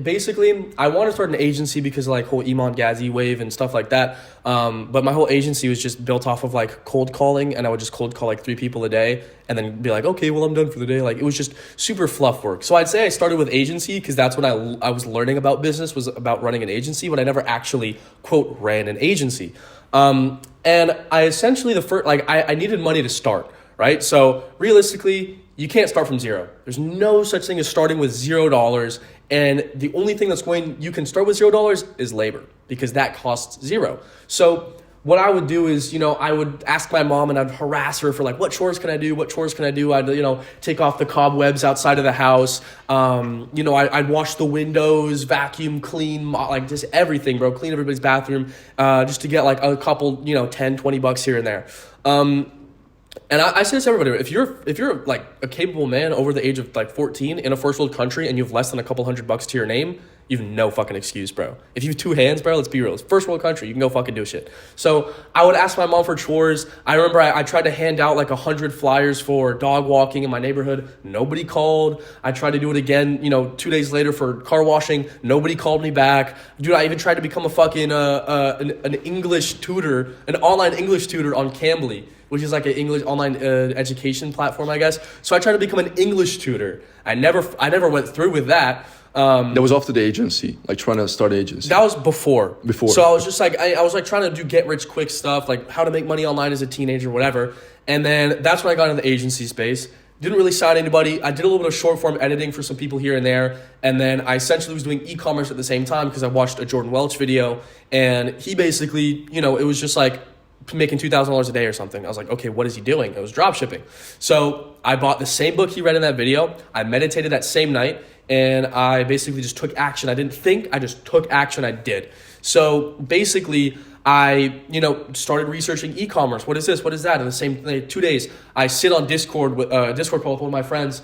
S2: Basically, I wanted to start an agency because of whole Iman Ghazi wave and stuff like that. But my whole agency was just built off of cold calling, and I would just cold call 3 people a day, and then be like, okay, well, I'm done for the day. It was just super fluff work. So I'd say I started with agency because that's when I was learning about business, was about running an agency, when I never actually quote ran an agency. And I essentially I needed money to start, right? So realistically, you can't start from zero. There's no such thing as starting with $0. And the only thing you can start with $0 is labor, because that costs zero. So what I would do is, I would ask my mom and I'd harass her for like, what chores can I do? What chores can I do? I'd, take off the cobwebs outside of the house. I'd wash the windows, vacuum, clean, like just everything, bro. Clean everybody's bathroom, just to get like a couple, $10-20 here and there. And I say this to everybody, if you're like a capable man over the age of like 14 in a first world country and you have less than a couple $100 to your name, you have no fucking excuse, bro. If you have two hands, bro, let's be real. It's first world country. You can go fucking do shit. So I would ask my mom for chores. I remember I tried to hand out like 100 flyers for dog walking in my neighborhood. Nobody called. I tried to do it again, 2 days later for car washing. Nobody called me back. Dude, I even tried to become a fucking an English tutor, an online English tutor on Cambly, which is like an English online education platform, I guess. So I tried to become an English tutor. I never went through with that.
S1: That was after the agency, like trying to start an agency.
S2: That was before.
S1: So
S2: I was just like, I was like trying to do get rich quick stuff, like how to make money online as a teenager, whatever. And then that's when I got into the agency space. Didn't really sign anybody. I did a little bit of short form editing for some people here and there. And then I essentially was doing e-commerce at the same time because I watched a Jordan Welch video. And he basically, it was just like making $2,000 a day or something. I was like, okay, what is he doing? It was drop shipping. So I bought the same book he read in that video. I meditated that same night. And I basically just took action. I didn't think, I just took action. I did. So basically, I, started researching e-commerce. What is this? What is that? In the same 2 days, I sit on Discord with Discord call with one of my friends,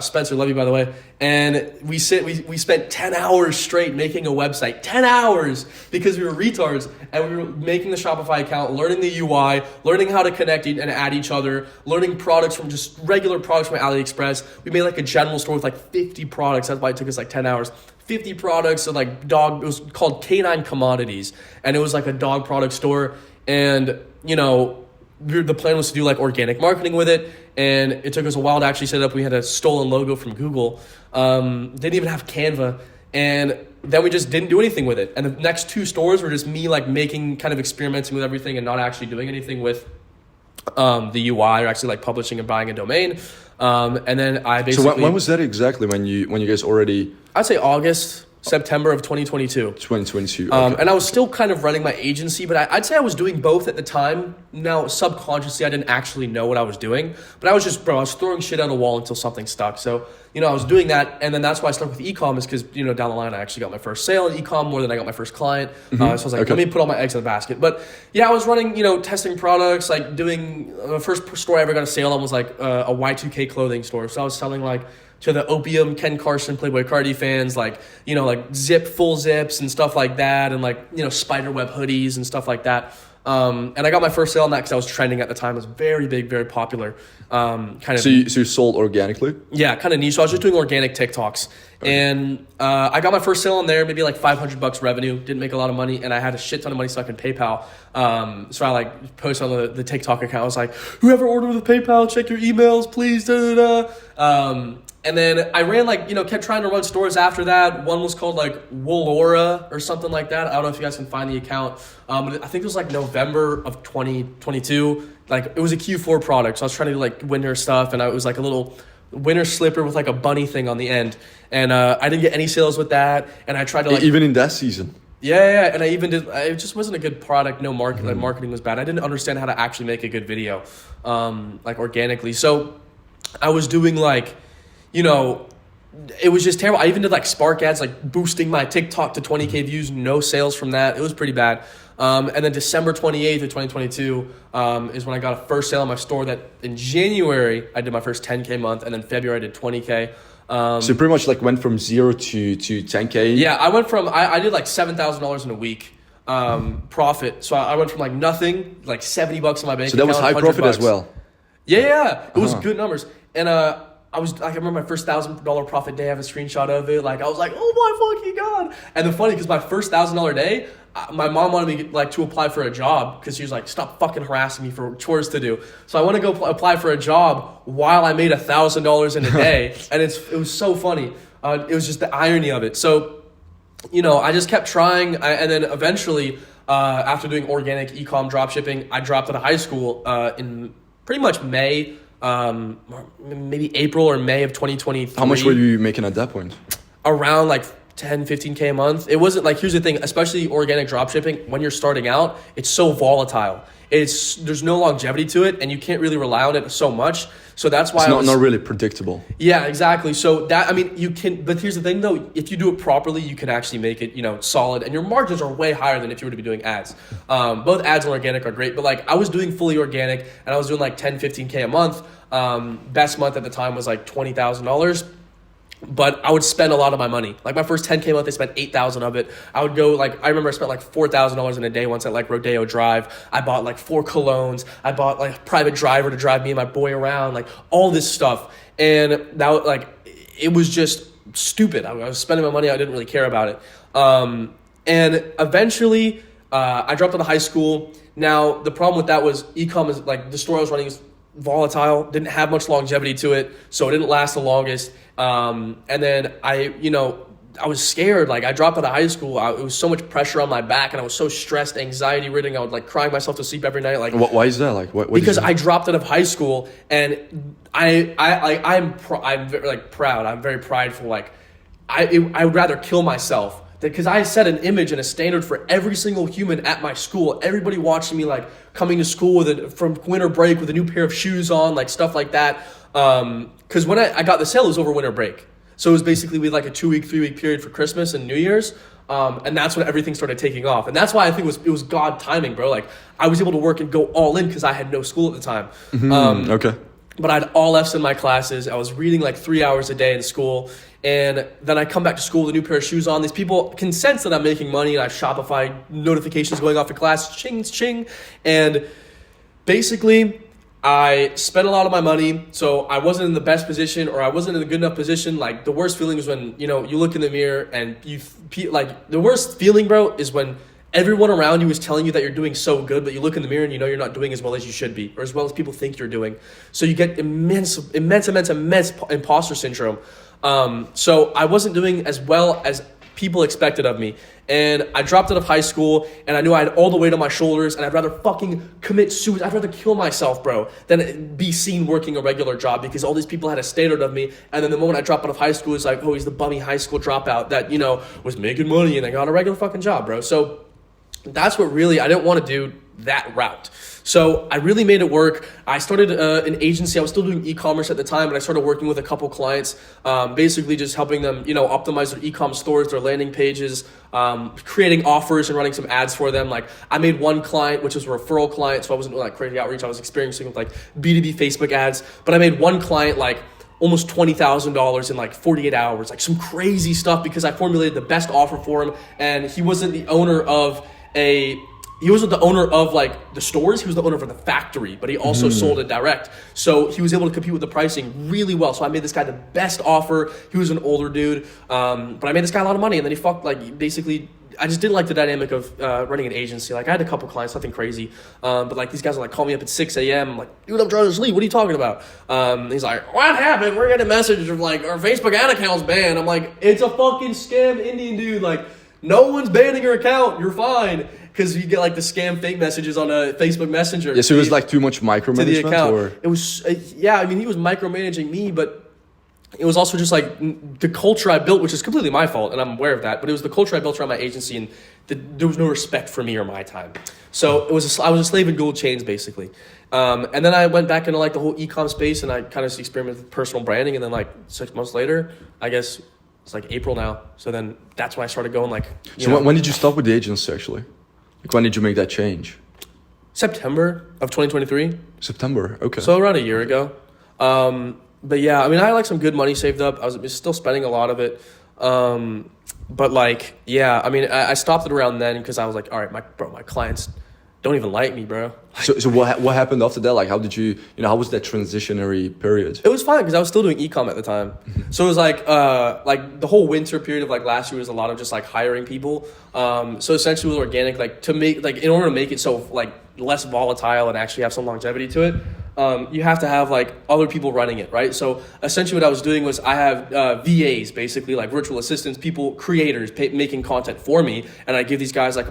S2: Spencer, love you by the way, and we spent 10 hours straight making a website. 10 hours because we were retards, and we were making the Shopify account, learning the UI, learning how to connect and add each other, learning products from just regular products from AliExpress. We made like a general store with like 50 products. That's why it took us like 10 hours. 50 products of like dog, it was called Canine Commodities, and it was like a dog product store. And, the plan was to do like organic marketing with it, and it took us a while to actually set it up. We had a stolen logo from Google, didn't even have Canva, and then we just didn't do anything with it. And the next 2 stores were just me like kind of experimenting with everything and not actually doing anything with the UI or actually like publishing and buying a domain. And then I basically...
S1: So when was that exactly when you guys already...
S2: I'd say September of 2022.
S1: 2022. Okay.
S2: And I was still kind of running my agency, but I'd say I was doing both at the time. Now, subconsciously, I didn't actually know what I was doing, but I was throwing shit at a wall until something stuck. So, I was doing that, and then that's why I stuck with e-com, is because, down the line, I actually got my first sale in e-com more than I got my first client. So I was like, let me put all my eggs in the basket. But yeah, I was running, testing products, like doing, the first store I ever got a sale on was like a Y2K clothing store. So I was selling like, to the Opium, Ken Carson, Playboy Cardi fans, like, like full zips and stuff like that, and like, spiderweb hoodies and stuff like that. And I got my first sale on that because I was trending at the time. It was very big, very popular.
S1: So you sold organically?
S2: Yeah, kind of niche. So I was just doing organic TikToks. Okay. And I got my first sale on there, maybe like $500 revenue. Didn't make a lot of money, and I had a shit ton of money stuck in PayPal. So I like posted on the TikTok account. I was like, whoever ordered with PayPal, check your emails, please. Da, da, da. And then I ran kept trying to run stores after that. One was called like Woolora or something like that. I don't know if you guys can find the account. But I think it was like November of 2022. Like it was a Q4 product. So I was trying to do like winter stuff, and it was like a little winter slipper with like a bunny thing on the end. And I didn't get any sales with that. And I tried to
S1: even in that season.
S2: Yeah. And I even did, it just wasn't a good product. No market, like marketing was bad. I didn't understand how to actually make a good video, like organically. So I was doing like, it was just terrible. I even did like Spark ads, like boosting my TikTok to 20K views, no sales from that. It was pretty bad. And then December 28th of 2022 is when I got a first sale on my store. That in January, I did my first 10K month, and then February I did 20K.
S1: So pretty much like went from 0 to 10K?
S2: Yeah, I went from, I did like $7,000 in a week profit. So I went from like nothing, like $70 in my bank account.
S1: So that was high profit as well?
S2: Yeah. It was good numbers. And I remember my first $1,000 profit day. I have a screenshot of it. Like I was like, oh my fucking God. And the funny, because my first $1,000 day, my mom wanted me like to apply for a job because she was like, stop fucking harassing me for chores to do. So I want to go apply for a job while I made $1,000 in a day. And it was so funny. It was just the irony of it. So, I just kept trying. And then eventually, after doing organic e-com drop shipping, I dropped out of high school in pretty much May, maybe April or May of 2023.
S1: How much were you making at that point?
S2: Around like 10, 15K a month. It wasn't like, here's the thing, especially organic drop shipping, when you're starting out, it's so volatile. There's no longevity to it, and you can't really rely on it so much. So that's why
S1: it's not really predictable.
S2: Yeah, exactly. So that, I mean, you can, but here's the thing though, if you do it properly, you can actually make it, solid, and your margins are way higher than if you were to be doing ads. Both ads and organic are great, but like I was doing fully organic, and I was doing like 10, 15K a month. Best month at the time was like $20,000. But I would spend a lot of my money. Like my first 10K month, I spent 8,000 of it. I would go I remember I spent like $4,000 in a day once at like Rodeo Drive. I bought like 4 colognes. I bought like a private driver to drive me and my boy around, like all this stuff. And that it was just stupid. I was spending my money. I didn't really care about it. And eventually I dropped out of high school. Now the problem with that was e-com is like the store I was running is volatile, didn't have much longevity to it, so it didn't last the longest. And then I was scared. Like I dropped out of high school. It was so much pressure on my back, and I was so stressed, anxiety ridden. I would like crying myself to sleep every night. Like
S1: why is that? Like what
S2: because I dropped out of high school, and I'm very like proud. I'm very prideful. Like I would rather kill myself. Because I set an image and a standard for every single human at my school. Everybody watching me, like coming to school from winter break with a new pair of shoes on, like stuff like that. Because when I got the sale, it was over winter break. So it was basically we had like a 2-week, 3-week period for Christmas and New Year's. And that's when everything started taking off. And that's why I think it was God timing, bro. Like I was able to work and go all in because I had no school at the time.
S1: Okay.
S2: But I had all F's in my classes. I was reading like 3 hours a day in school. And then I come back to school with a new pair of shoes on. These people can sense that I'm making money, and I have Shopify notifications going off in class, ching, ching. And basically, I spent a lot of my money, so I wasn't in the best position, or I wasn't in a good enough position. Like the worst feeling is when, you look in the mirror and the worst feeling, bro, is when everyone around you is telling you that you're doing so good, but you look in the mirror and you're not doing as well as you should be, or as well as people think you're doing. So you get immense imposter syndrome. So I wasn't doing as well as people expected of me. And I dropped out of high school, and I knew I had all the weight on my shoulders, and I'd rather fucking commit suicide. I'd rather kill myself, bro, than be seen working a regular job, because all these people had a standard of me. And then the moment I dropped out of high school, it's like, oh, he's the bummy high school dropout that, was making money and I got a regular fucking job, bro. So that's what really, I didn't want to do that route. So I really made it work. I started an agency. I was still doing e-commerce at the time, and I started working with a couple clients, basically just helping them, optimize their e-com stores, their landing pages, creating offers and running some ads for them. Like I made one client, which was a referral client, so I wasn't doing like crazy outreach. I was experiencing with like B2B Facebook ads, but I made one client like almost $20,000 in like 48 hours, like some crazy stuff, because I formulated the best offer for him, and he wasn't the owner of like the stores. He was the owner of the factory, but he also sold it direct. So he was able to compete with the pricing really well. So I made this guy the best offer. He was an older dude, but I made this guy a lot of money. And then I just didn't like the dynamic of running an agency. Like I had a couple clients, nothing crazy, but like these guys would like call me up at 6 a.m. I'm like, dude, I'm trying to sleep. What are you talking about? He's like, what happened? We're getting a message of like our Facebook ad account's banned. I'm like, it's a fucking scam, Indian dude. Like no one's banning your account. You're fine. Because you get like the scam fake messages on a Facebook Messenger.
S1: Yeah, so it was like too much micromanagement? To the account. Or?
S2: It was, he was micromanaging me, but it was also just like the culture I built, which is completely my fault, and I'm aware of that, but it was the culture I built around my agency, and there was no respect for me or my time. So I was a slave in gold chains, basically. And then I went back into like the whole e-com space, and I kind of experimented with personal branding, and then like 6 months later, I guess it's like April now, so then that's when I started going like...
S1: So when did you stop with the agency, actually? Like when did you make that change?
S2: September of 2023.
S1: September, okay.
S2: So around a year ago. But yeah, I mean, I had like some good money saved up. I was still spending a lot of it. But like, yeah, I mean, I stopped it around then because I was like, all right, my clients don't even like me, bro.
S1: So what happened after that? Like, how did you how was that transitionary period?
S2: It was fine because I was still doing e-com at the time. So it was like the whole winter period of like last year was a lot of just like hiring people. So essentially with organic, like to make, like in order to make it so like less volatile and actually have some longevity to it, you have to have like other people running it, right? So essentially what I was doing was I have VAs, basically like virtual assistants, people, creators making content for me, and I give these guys like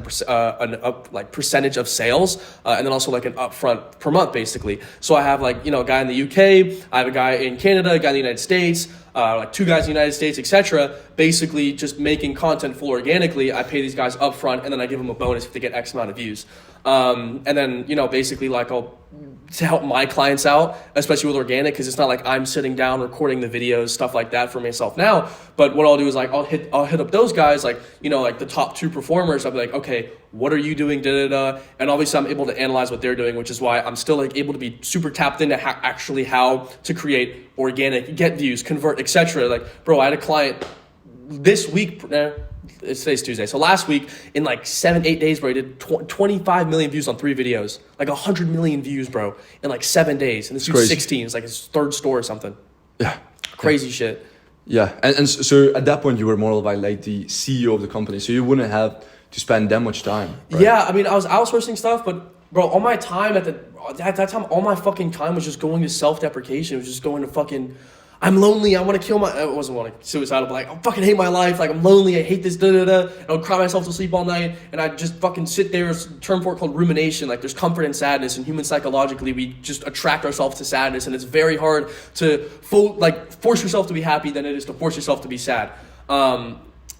S2: like percentage of sales, and then also like an upfront per month, basically. So I have like, a guy in the UK, I have a guy in Canada, a guy in the United States, like 2 guys in the United States, etc. Basically just making content full organically. I pay these guys upfront, and then I give them a bonus if they get X amount of views. And then, basically like to help my clients out, especially with organic, because it's not like I'm sitting down recording the videos, stuff like that for myself now. But what I'll do is like I'll hit up those guys, like like the top 2 performers. I'll be like, okay, what are you doing? And obviously I'm able to analyze what they're doing, which is why I'm still like able to be super tapped into how to create organic, get views, convert, etc. Like, bro, I had a client this week. Today's Tuesday. So last week, in like 7-8 days, bro, he did 25 million views on 3 videos. Like 100 million views, bro, in like 7 days. And this dude's 16. It's like his 3rd store or something.
S1: Yeah.
S2: Crazy shit.
S1: Yeah. And so at that point, you were more like the CEO of the company. So you wouldn't have to spend that much time. Right?
S2: Yeah. I mean, I was outsourcing stuff, but bro, all my time at that time, all my fucking time was just going to self-deprecation. It was just going to fucking... I'm lonely. I want to kill I wasn't wanting suicidal, but like, I fucking hate my life. Like, I'm lonely. I hate this, And I'll cry myself to sleep all night. And I just fucking sit there. There's a term for it called rumination. Like, there's comfort in sadness. And human psychologically, we just attract ourselves to sadness. And it's very hard to force yourself to be happy than it is to force yourself to be sad.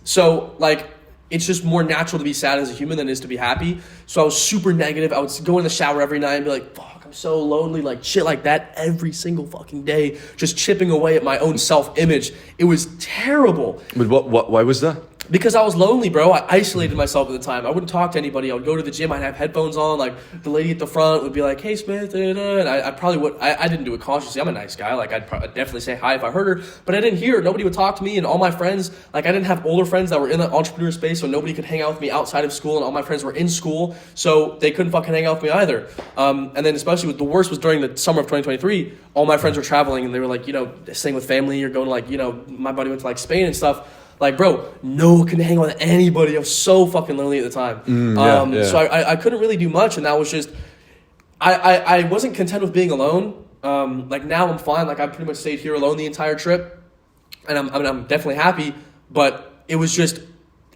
S2: So like, it's just more natural to be sad as a human than it is to be happy. So I was super negative. I would go in the shower every night and be like, fuck, I'm so lonely, like shit like that every single fucking day, just chipping away at my own self-image. It was terrible.
S1: But why was that?
S2: Because I was lonely, bro. I isolated myself at the time. I wouldn't talk to anybody. I would go to the gym. I'd have headphones on. Like, the lady at the front would be like, hey, Smith, and I probably would. I didn't do it consciously. I'm a nice guy. Like, I'd definitely say hi if I heard her. But I didn't hear her. Nobody would talk to me. And all my friends, like, I didn't have older friends that were in the entrepreneur space, so nobody could hang out with me outside of school. And all my friends were in school, so they couldn't fucking hang out with me either. And then especially the worst was during the summer of 2023. All my friends were traveling, and they were like, staying with family or going to like, my buddy went to like Spain and stuff. Like, bro, no one can hang out with anybody. I was so fucking lonely at the time. So I couldn't really do much, and that was just, I wasn't content with being alone. Like, now I'm fine. Like, I pretty much stayed here alone the entire trip, and I'm definitely happy. But it was just,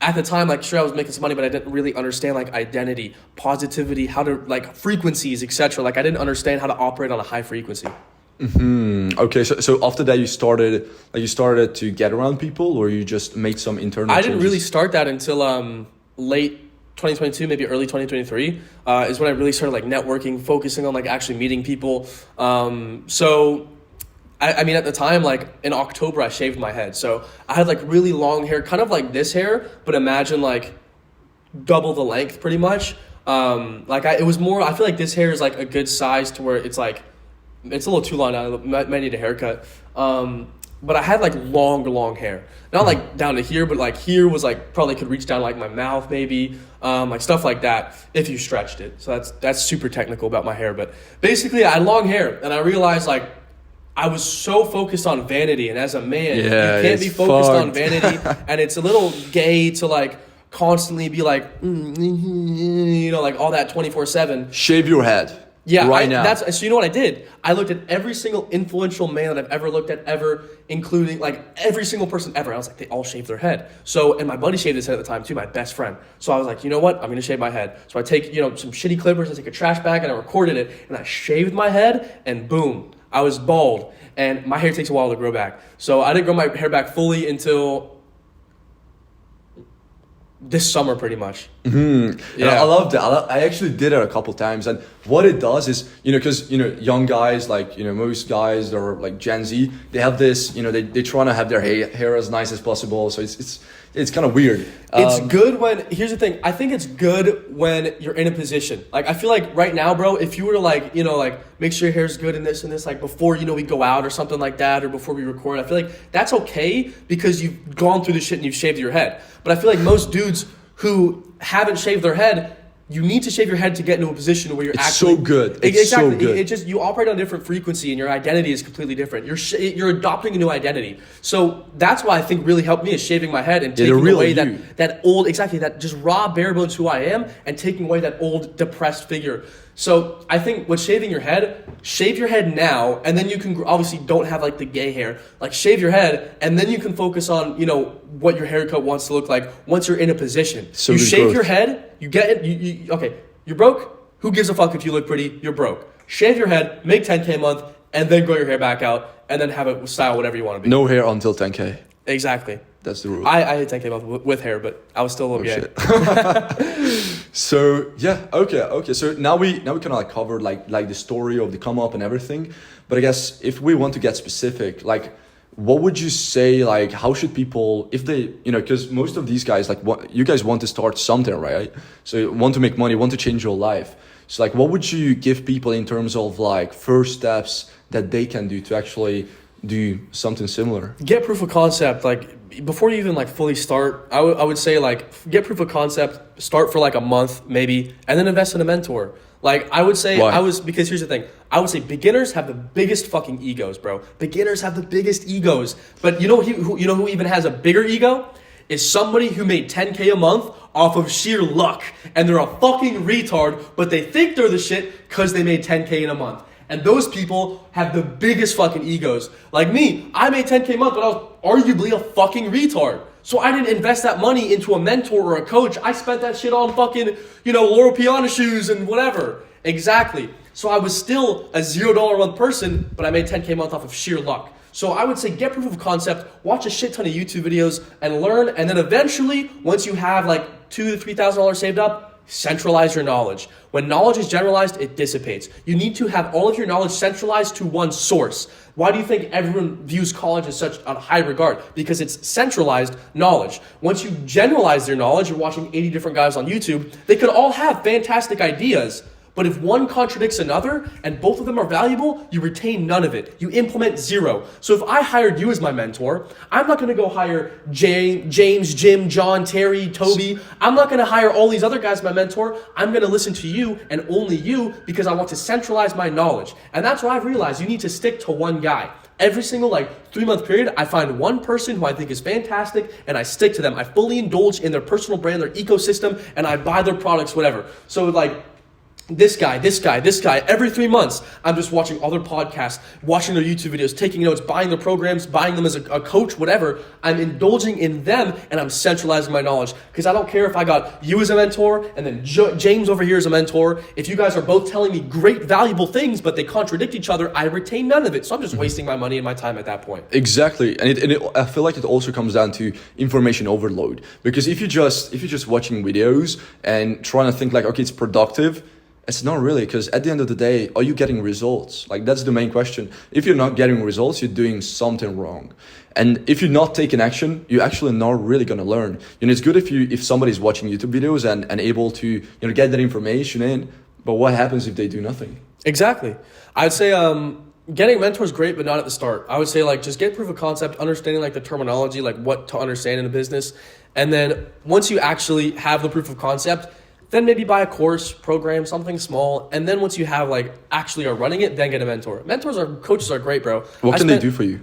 S2: at the time, like, sure, I was making some money, but I didn't really understand like identity, positivity, how to like frequencies, etc. Like, I didn't understand how to operate on a high frequency.
S1: Okay, so after that you started to get around people, or you just made some internal
S2: I didn't
S1: changes?
S2: really start that until late 2022, maybe early 2023 is when I really started like networking, focusing on like actually meeting people. So I mean, at the time, like in October, I shaved my head. So I had like really long hair, kind of like this hair, but imagine like double the length pretty much. It was more, I feel like this hair is like a good size to where it's like, it's a little too long now. I might need a haircut. But I had like long hair. Not like down to here, but like here was like probably could reach down like my mouth maybe. Like stuff like that if you stretched it. So that's super technical about my hair. But basically I had long hair, and I realized like I was so focused on vanity. And as a man, you can't be focused on vanity. And it's a little gay to like constantly be like, like all that 24/7.
S1: Shave your head.
S2: Yeah,
S1: right now.
S2: So you know what I did? I looked at every single influential man that I've ever looked at ever, including like every single person ever. I was like, they all shaved their head. So, and my buddy shaved his head at the time too, my best friend. So I was like, you know what? I'm going to shave my head. So I take, some shitty clippers, I take a trash bag, and I recorded it, and I shaved my head, and boom, I was bald. And my hair takes a while to grow back. So I didn't grow my hair back fully until this summer pretty much.
S1: Yeah, I love that. I actually did it a couple times, and what it does is, because young guys, like most guys that are like Gen Z, they have this, they trying to have their hair as nice as possible. So it's kind of weird.
S2: It's good when, here's the thing, I think it's good when you're in a position. Like, I feel like right now, bro, if you were to like, make sure your hair's good and this, like before, we go out or something like that, or before we record, I feel like that's okay because you've gone through the shit and you've shaved your head. But I feel like most dudes who haven't shaved their head, you need to shave your head to get into a position where you're actually...
S1: so good.
S2: Exactly.
S1: So good.
S2: It just, you operate on a different frequency and your identity is completely different. You're adopting a new identity. So that's why I think really helped me is shaving my head and taking away that old, exactly, that just raw bare bones who I am, and taking away that old depressed figure. So I think with shaving your head, shave your head now, and then you can obviously don't have like the gay hair. Like shave your head, and then you can focus on, you know, what your haircut wants to look like once you're in a position. So you shave growth. Your head, you get it. Okay, you're broke. Who gives a fuck if you look pretty? You're broke. Shave your head, make 10K a month, and then grow your hair back out, and then have it style whatever you want to be.
S1: No hair until 10K.
S2: Exactly.
S1: That's the rule.
S2: I hit 10K a month with hair, but I was still a little gay.
S1: So yeah, okay. So now we kind of like covered like the story of the come up and everything. But I guess if we want to get specific, like what would you say, like how should people, if they, you know, because most of these guys, like what you guys want to start something, right? So you want to make money, want to change your life. So like what would you give people in terms of like first steps that they can do to actually do something similar?
S2: Get proof of concept. Like before you even like fully start, I would say like get proof of concept, start for like a month maybe, and then invest in a mentor. Like I would say, because here's the thing, I would say beginners have the biggest fucking egos, bro. Beginners have the biggest egos. But you know who even has a bigger ego? Is somebody who made 10K a month off of sheer luck. And they're a fucking retard, but they think they're the shit because they made 10K in a month. And those people have the biggest fucking egos. Like me, I made 10K a month, but I was arguably a fucking retard. So I didn't invest that money into a mentor or a coach. I spent that shit on fucking, you know, Loro Piana shoes and whatever. Exactly. So I was still a $0 a month person, but I made 10K a month off of sheer luck. So I would say get proof of concept, watch a shit ton of YouTube videos and learn. And then eventually, once you have like $2,000 to $3,000 saved up, centralize your knowledge. When knowledge is generalized, it dissipates. You need to have all of your knowledge centralized to one source. Why do you think everyone views college as such a high regard? Because it's centralized knowledge. Once you generalize their knowledge, you're watching 80 different guys on YouTube, they could all have fantastic ideas. But if one contradicts another and both of them are valuable, you retain none of it. You implement zero. So if I hired you as my mentor, I'm not going to go hire James, Jim, John, Terry, Toby. I'm not going to hire all these other guys as my mentor. I'm going to listen to you and only you because I want to centralize my knowledge. And that's what I've realized. You need to stick to one guy. Every single 3-month period, I find one person who I think is fantastic and I stick to them. I fully indulge in their personal brand, their ecosystem, and I buy their products, whatever. So this guy, every 3 months, I'm just watching other podcasts, watching their YouTube videos, taking notes, buying their programs, buying them as a coach, whatever. I'm indulging in them and I'm centralizing my knowledge because I don't care if I got you as a mentor and then James over here as a mentor. If you guys are both telling me great, valuable things, but they contradict each other, I retain none of it. So I'm just wasting my money and my time at that point.
S1: Exactly. And I feel like it also comes down to information overload because if you're just watching videos and trying to think like, okay, it's productive, it's not really, because at the end of the day, are you getting results? Like that's the main question. If you're not getting results, you're doing something wrong. And if you're not taking action, you're actually not really going to learn. You know, it's good if somebody's watching YouTube videos and able to, you know, get that information in, but what happens if they do nothing?
S2: Exactly. I'd say getting a mentor is great, but not at the start. I would say just get proof of concept, understanding the terminology, what to understand in a business. And then once you actually have the proof of concept, then maybe buy a course, program, something small. And then once you have actually are running it, then get a mentor. Coaches are great, bro.
S1: What can they do for you?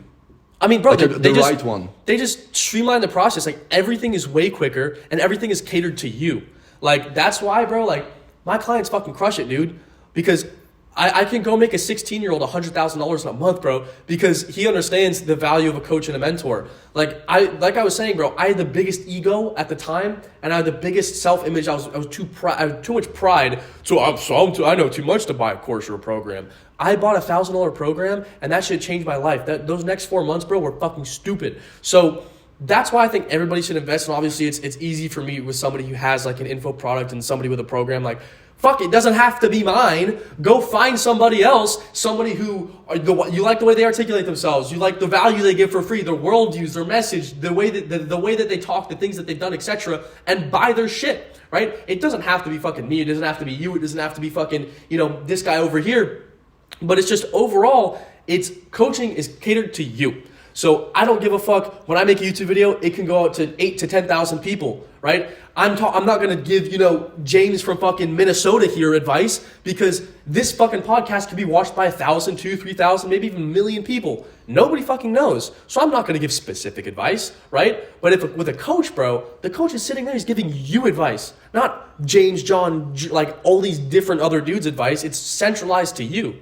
S2: I mean, bro,
S1: the right one.
S2: They just streamline the process. Everything is way quicker and everything is catered to you. That's why, bro, my clients fucking crush it, dude. Because I can go make a 16-year-old $100,000 in a month, bro, because he understands the value of a coach and a mentor. Like I was saying, bro, I had the biggest ego at the time, and I had the biggest self-image. I had too much pride. I know too much to buy a course or a program. I bought a $1,000 program, and that shit changed my life. Those next 4 months, bro, were fucking stupid. So that's why I think everybody should invest. And obviously, it's easy for me with somebody who has an info product and somebody with a program. Fuck, it doesn't have to be mine. Go find somebody else, somebody who you like the way they articulate themselves, you like the value they give for free, their worldviews, their message, the way that they talk, the things that they've done, etc., and buy their shit, right? It doesn't have to be fucking me. It doesn't have to be you. It doesn't have to be fucking this guy over here. But it's just overall, coaching is catered to you. So I don't give a fuck. When I make a YouTube video, it can go out to 8 to 10,000 people, right? I'm not gonna give, James from fucking Minnesota here advice, because this fucking podcast could be watched by 1,000, 2,000, 3,000, maybe even 1,000,000 people. Nobody fucking knows. So I'm not gonna give specific advice, right? But if with a coach, bro, the coach is sitting there, he's giving you advice, not James, John, like all these different other dudes' advice. It's centralized to you.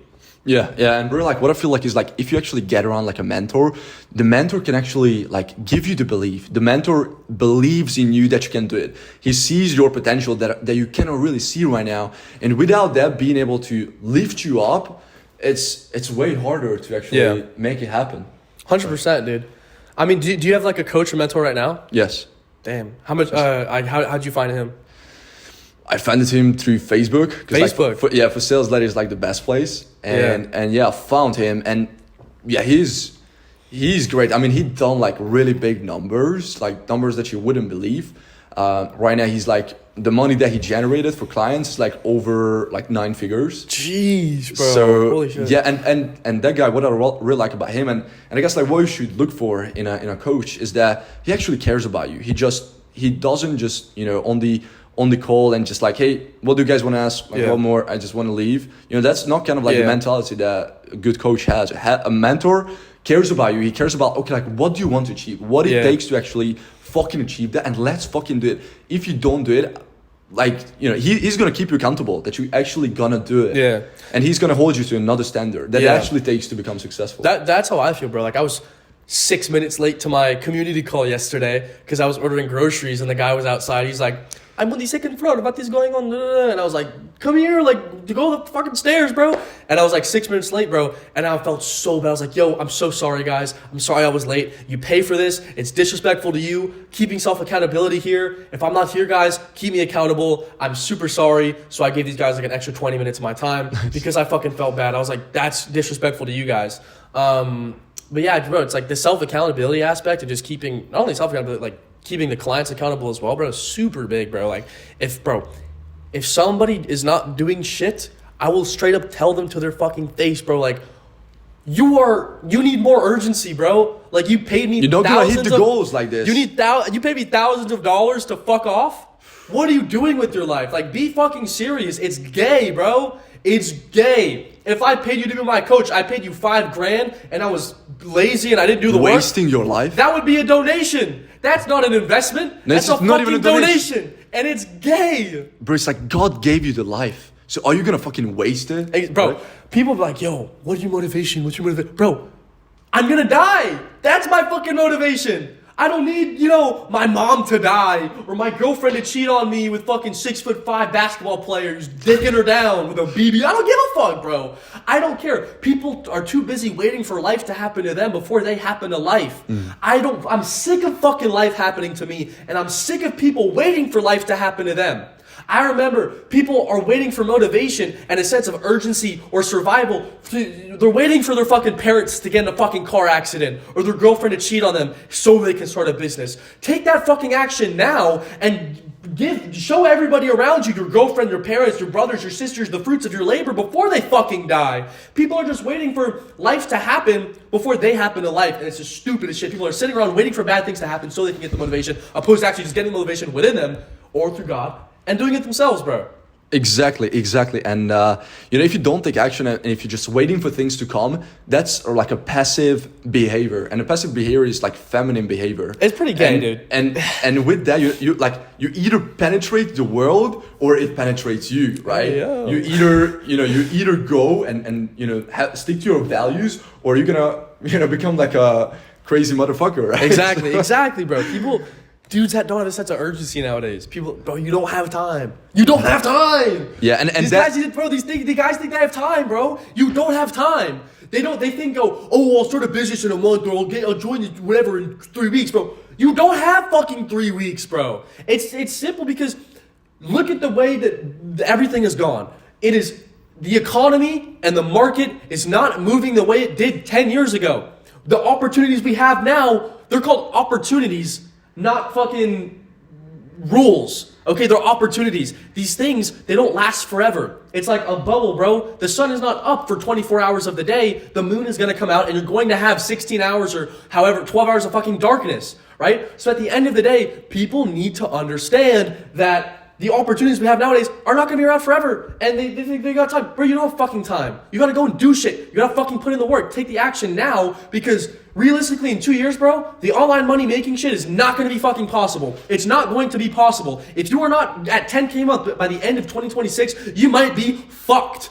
S1: Yeah, and bro, like what I feel like is like if you actually get around like a mentor, the mentor can actually like give you the belief. The mentor believes in you that you can do it. He sees your potential that you cannot really see right now, and without that being able to lift you up, it's way harder to actually make it happen.
S2: 100%, dude. I mean, do you have like a coach or mentor right now?
S1: Yes.
S2: Damn. How much? How'd you find him?
S1: I found him through Facebook.
S2: Facebook.
S1: Like, for sales, that is like the best place. And I found him, and he's great. I mean, he'd done like really big numbers, like numbers that you wouldn't believe. Right now, he's like the money that he generated for clients is like over like 9 figures.
S2: Jeez, bro.
S1: So
S2: holy shit.
S1: yeah, and that guy, what I really like about him, and I guess like what you should look for in a coach is that he actually cares about you. He doesn't just on the call and just like, hey, what do you guys want to ask? Like, one more, I just want to leave. That's not kind of like the mentality that a good coach has. A mentor cares about you. He cares about, okay, like what do you want to achieve? What it takes to actually fucking achieve that, and let's fucking do it. If you don't do it, like, he's going to keep you accountable that you actually gonna do it.
S2: Yeah.
S1: And he's going to hold you to another standard that it actually takes to become successful.
S2: That's how I feel, bro. Like I was 6 minutes late to my community call yesterday because I was ordering groceries and the guy was outside. He's like, I'm on the second floor, what is going on? And I was like, come here, like, to go up the fucking stairs, bro. And I was like 6 minutes late, bro. And I felt so bad. I was like, yo, I'm so sorry, guys. I'm sorry I was late. You pay for this. It's disrespectful to you. Keeping self-accountability here. If I'm not here, guys, keep me accountable. I'm super sorry. So I gave these guys like an extra 20 minutes of my time because I fucking felt bad. I was like, that's disrespectful to you guys. But yeah, bro, it's like the self-accountability aspect and just keeping, not only self-accountability, like, keeping the clients accountable as well, bro, is super big, bro. Like, if somebody is not doing shit, I will straight up tell them to their fucking face, bro, like, you need more urgency, bro. Like, you paid me
S1: You're not gonna hit the goals like this.
S2: You paid me thousands of dollars to fuck off? What are you doing with your life? Like, be fucking serious. It's gay, bro. It's gay. If I paid you to be my coach, I paid you $5,000 and I was lazy and I didn't do the work.
S1: Wasting your life?
S2: That would be a donation. That's not an investment. That's a not fucking donation. And it's gay.
S1: Bro, it's like God gave you the life. So are you gonna fucking waste it?
S2: Hey, bro, people be like, yo, what's your motivation? Bro, I'm gonna die. That's my fucking motivation. I don't need, my mom to die or my girlfriend to cheat on me with fucking 6'5" basketball players dicking her down with a BB. I don't give a fuck, bro. I don't care. People are too busy waiting for life to happen to them before they happen to life. I'm sick of fucking life happening to me, and I'm sick of people waiting for life to happen to them. I remember people are waiting for motivation and a sense of urgency or survival. They're waiting for their fucking parents to get in a fucking car accident or their girlfriend to cheat on them so they can start a business. Take that fucking action now and show everybody around you, your girlfriend, your parents, your brothers, your sisters, the fruits of your labor before they fucking die. People are just waiting for life to happen before they happen to life, and it's the stupidest shit. People are sitting around waiting for bad things to happen so they can get the motivation, opposed to actually just getting motivation within them or through God and doing it themselves, bro.
S1: Exactly. And if you don't take action and if you're just waiting for things to come, that's like a passive behavior. And a passive behavior is like feminine behavior.
S2: It's pretty gay, dude.
S1: And with that, you either penetrate the world or it penetrates you, right?
S2: Yeah.
S1: You either go and stick to your values, or you're gonna become like a crazy motherfucker, right?
S2: Exactly, bro. Dudes that don't have a sense of urgency nowadays. People, bro, you don't have time. You don't have time.
S1: Yeah, and
S2: these guys think they have time, bro. You don't have time. They think, I'll start a business in a month, or I'll join you whatever in 3 weeks, bro. You don't have fucking 3 weeks, bro. It's simple because look at the way that everything has gone. It is the economy and the market is not moving the way it did 10 years ago. The opportunities we have now, they're called opportunities. Not fucking rules. Okay, they're opportunities. These things, they don't last forever. It's like a bubble, bro. The sun is not up for 24 hours of the day. The moon is going to come out and you're going to have 16 hours or however, 12 hours of fucking darkness, right? So at the end of the day, people need to understand that the opportunities we have nowadays are not going to be around forever. And they think they got time. Bro, you don't have fucking time. You got to go and do shit. You got to fucking put in the work. Take the action now, because realistically in 2 years, bro, the online money making shit is not going to be fucking possible. It's not going to be possible. If you are not at 10K a month by the end of 2026, you might be fucked.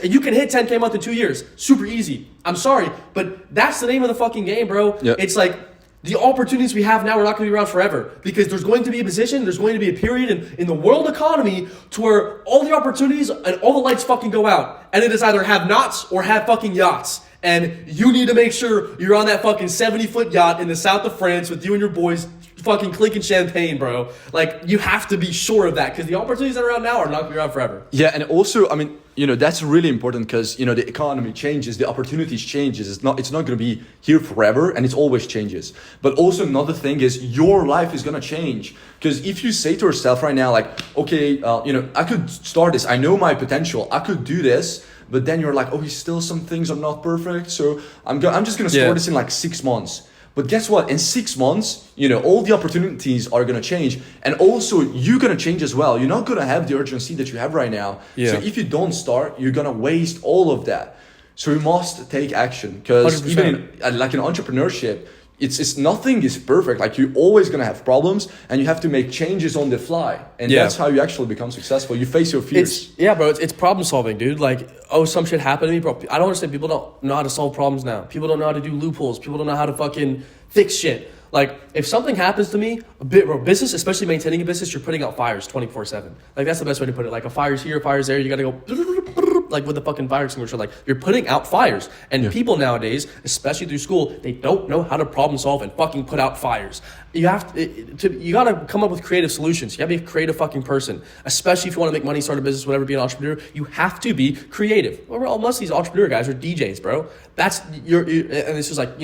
S2: You can hit 10K a month in 2 years. Super easy. I'm sorry, but that's the name of the fucking game, bro.
S1: Yep.
S2: It's like, the opportunities we have now are not going to be around forever, because there's going to be a position, there's going to be a period in the world economy to where all the opportunities and all the lights fucking go out. And it is either have nots or have fucking yachts. And you need to make sure you're on that fucking 70-foot yacht in the south of France with you and your boys fucking clinking champagne, bro. Like, you have to be sure of that, because the opportunities that are around now are not going to be around forever.
S1: Yeah, and also, I mean, that's really important, because, the economy changes, the opportunities changes. It's not going to be here forever, and it always changes. But also another thing is your life is going to change. Because if you say to yourself right now, like, okay, I could start this. I know my potential. I could do this. But then you're like, oh, still some things are not perfect. So I'm just going to start this in like 6 months. But guess what? In 6 months, all the opportunities are going to change. And also, you're going to change as well. You're not going to have the urgency that you have right now. Yeah. So if you don't start, you're going to waste all of that. So you must take action. Because even like in entrepreneurship, it's nothing is perfect. Like, you're always going to have problems, and you have to make changes on the fly. And that's how you actually become successful. You face your fears.
S2: It's problem solving, dude. Like, some shit happened to me, bro. I don't understand. People don't know how to solve problems now. People don't know how to do loopholes. People don't know how to fucking fix shit. Like, if something happens to me, business, especially maintaining a business, you're putting out fires 24/7. Like, that's the best way to put it. Like, a fire's here, a fire's there. You got to go like with the fucking fire extinguisher. Like, you're putting out fires. And people nowadays, especially through school, they don't know how to problem solve and fucking put out fires. You have you got to come up with creative solutions. You got to be a creative fucking person, especially if you want to make money, start a business, whatever, be an entrepreneur. You have to be creative. Well, most of these entrepreneur guys are DJs, bro. That's and this is like,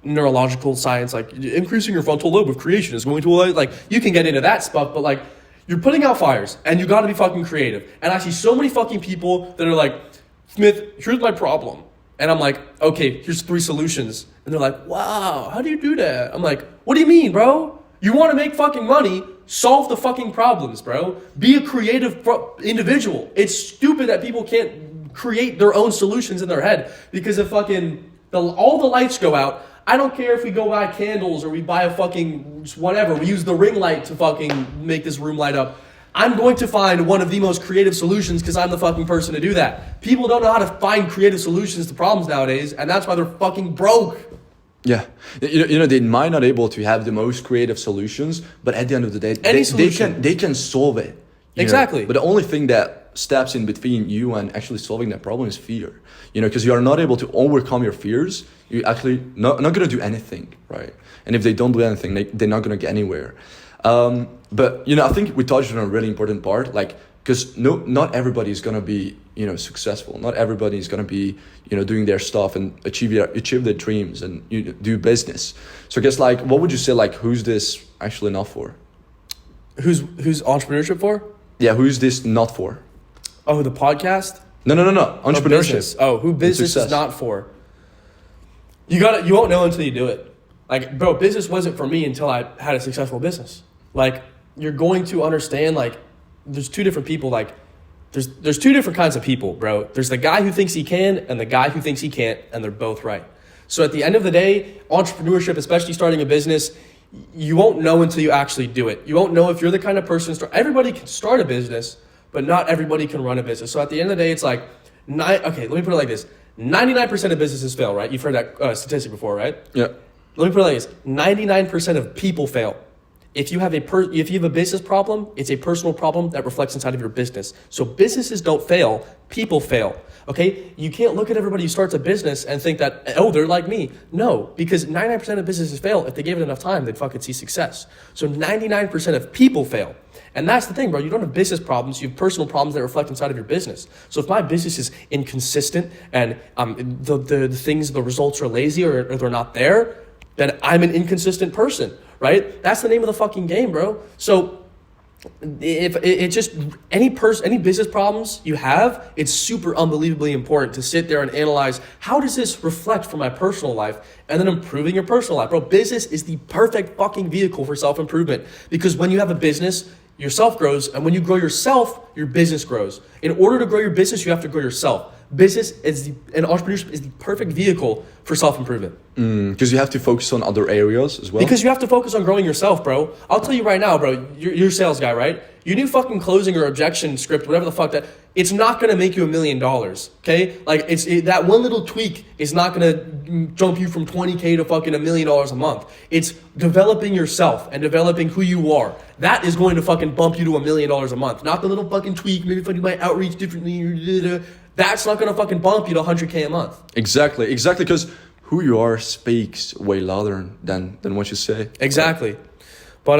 S2: neurological science, like increasing your frontal lobe of creation is going to, like, you can get into that stuff, but like, you're putting out fires and you got to be fucking creative. And I see so many fucking people that are like, Smith, here's my problem. And I'm like, okay, here's 3 solutions. And they're like, wow, how do you do that? I'm like, what do you mean, bro? You want to make fucking money, solve the fucking problems, bro. Be a creative individual. It's stupid that people can't create their own solutions in their head, because if fucking all the lights go out, I don't care if we go buy candles or we buy a fucking whatever. We use the ring light to fucking make this room light up. I'm going to find one of the most creative solutions, because I'm the fucking person to do that. People don't know how to find creative solutions to problems nowadays, and that's why they're fucking broke.
S1: Yeah. They might not able to have the most creative solutions, but at the end of the day, they can solve it.
S2: Exactly.
S1: But the only thing that steps in between you and actually solving that problem is fear. Because you are not able to overcome your fears, you're actually not going to do anything, right? And if they don't do anything, they're not going to get anywhere. But, I think we touched on a really important part, like, because not everybody is going to be, successful. Not everybody is going to be, doing their stuff and achieve their dreams and do business. So I guess, like, what would you say, like, who's this actually not for?
S2: Who's entrepreneurship for?
S1: Yeah, who's this not for?
S2: Oh, the podcast?
S1: No. Entrepreneurship.
S2: Who business is not for? You won't know until you do it. Like, bro, business wasn't for me until I had a successful business. Like, you're going to understand, like, there's 2 different people. Like, there's 2 different kinds of people, bro. There's the guy who thinks he can and the guy who thinks he can't, and they're both right. So at the end of the day, entrepreneurship, especially starting a business, you won't know until you actually do it. You won't know if you're the kind of person. Everybody can start a business, but not everybody can run a business. So at the end of the day, it's like, okay, let me put it like this. 99% of businesses fail, right? You've heard that statistic before, right?
S1: Yeah.
S2: Let me put it like this. 99% of people fail. If you have a business problem, it's a personal problem that reflects inside of your business. So businesses don't fail, people fail. Okay? You can't look at everybody who starts a business and think that, oh, they're like me. No, because 99% of businesses fail. If they gave it enough time, they'd fucking see success. So 99% of people fail. And that's the thing, bro. You don't have business problems. You have personal problems that reflect inside of your business. So if my business is inconsistent and the results are lazy or they're not there, then I'm an inconsistent person, right? That's the name of the fucking game, bro. So if it just any business problems you have, it's super unbelievably important to sit there and analyze, how does this reflect for my personal life, and then improving your personal life. Bro, business is the perfect fucking vehicle for self-improvement, because when you have a business, yourself grows, and when you grow yourself, your business grows. In order to grow your business, you have to grow yourself. Business and entrepreneurship is the perfect vehicle for self-improvement.
S1: Because you have to focus on other areas as well.
S2: Because you have to focus on growing yourself, bro. I'll tell you right now, bro, you're a sales guy, right? Your new fucking closing or objection script, whatever the fuck it's not going to make you $1 million, okay? Like, that one little tweak is not going to jump you from 20K to fucking $1 million a month. It's developing yourself and developing who you are. That is going to fucking bump you to $1 million a month. Not the little fucking tweak, maybe fucking my outreach differently. That's not going to fucking bump you to 100K a month.
S1: Exactly, because who you are speaks way louder than what you say.
S2: Exactly. But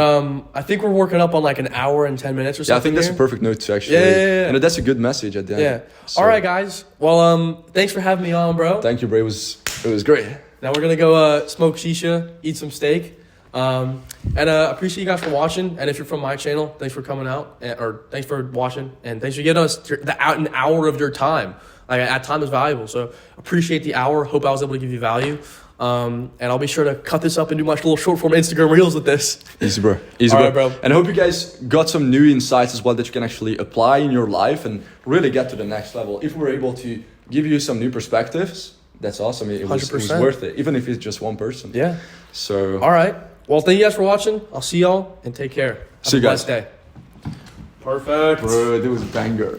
S2: I think we're working up on like an hour and 10 minutes or something.
S1: Yeah, I think that's a perfect note to actually.
S2: Yeah.
S1: And that's a good message at the end.
S2: Yeah.
S1: So,
S2: all right, guys. Well, thanks for having me on, bro.
S1: Thank you, bro. It was great.
S2: Now we're gonna go smoke shisha, eat some steak, and appreciate you guys for watching. And if you're from my channel, thanks for coming out, or thanks for watching, and thanks for giving us an hour of your time. Like, that time is valuable, so appreciate the hour. Hope I was able to give you value. And I'll be sure to cut this up and do my little short form Instagram reels with this.
S1: Easy, bro. Easy,
S2: All right, bro.
S1: And I hope you guys got some new insights as well that you can actually apply in your life and really get to the next level. If we're able to give you some new perspectives, that's awesome. It was worth it, even if it's just one person.
S2: Yeah.
S1: So.
S2: All right. Well, thank you guys for watching. I'll see y'all, and take care.
S1: See you guys.
S2: Have a blessed day. Perfect.
S1: Bro, that was a banger.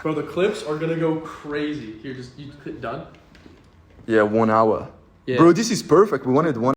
S2: Bro, the clips are gonna go crazy. Here, you click done.
S1: Yeah, 1 hour.
S2: Yeah.
S1: Bro, this is perfect. We wanted 1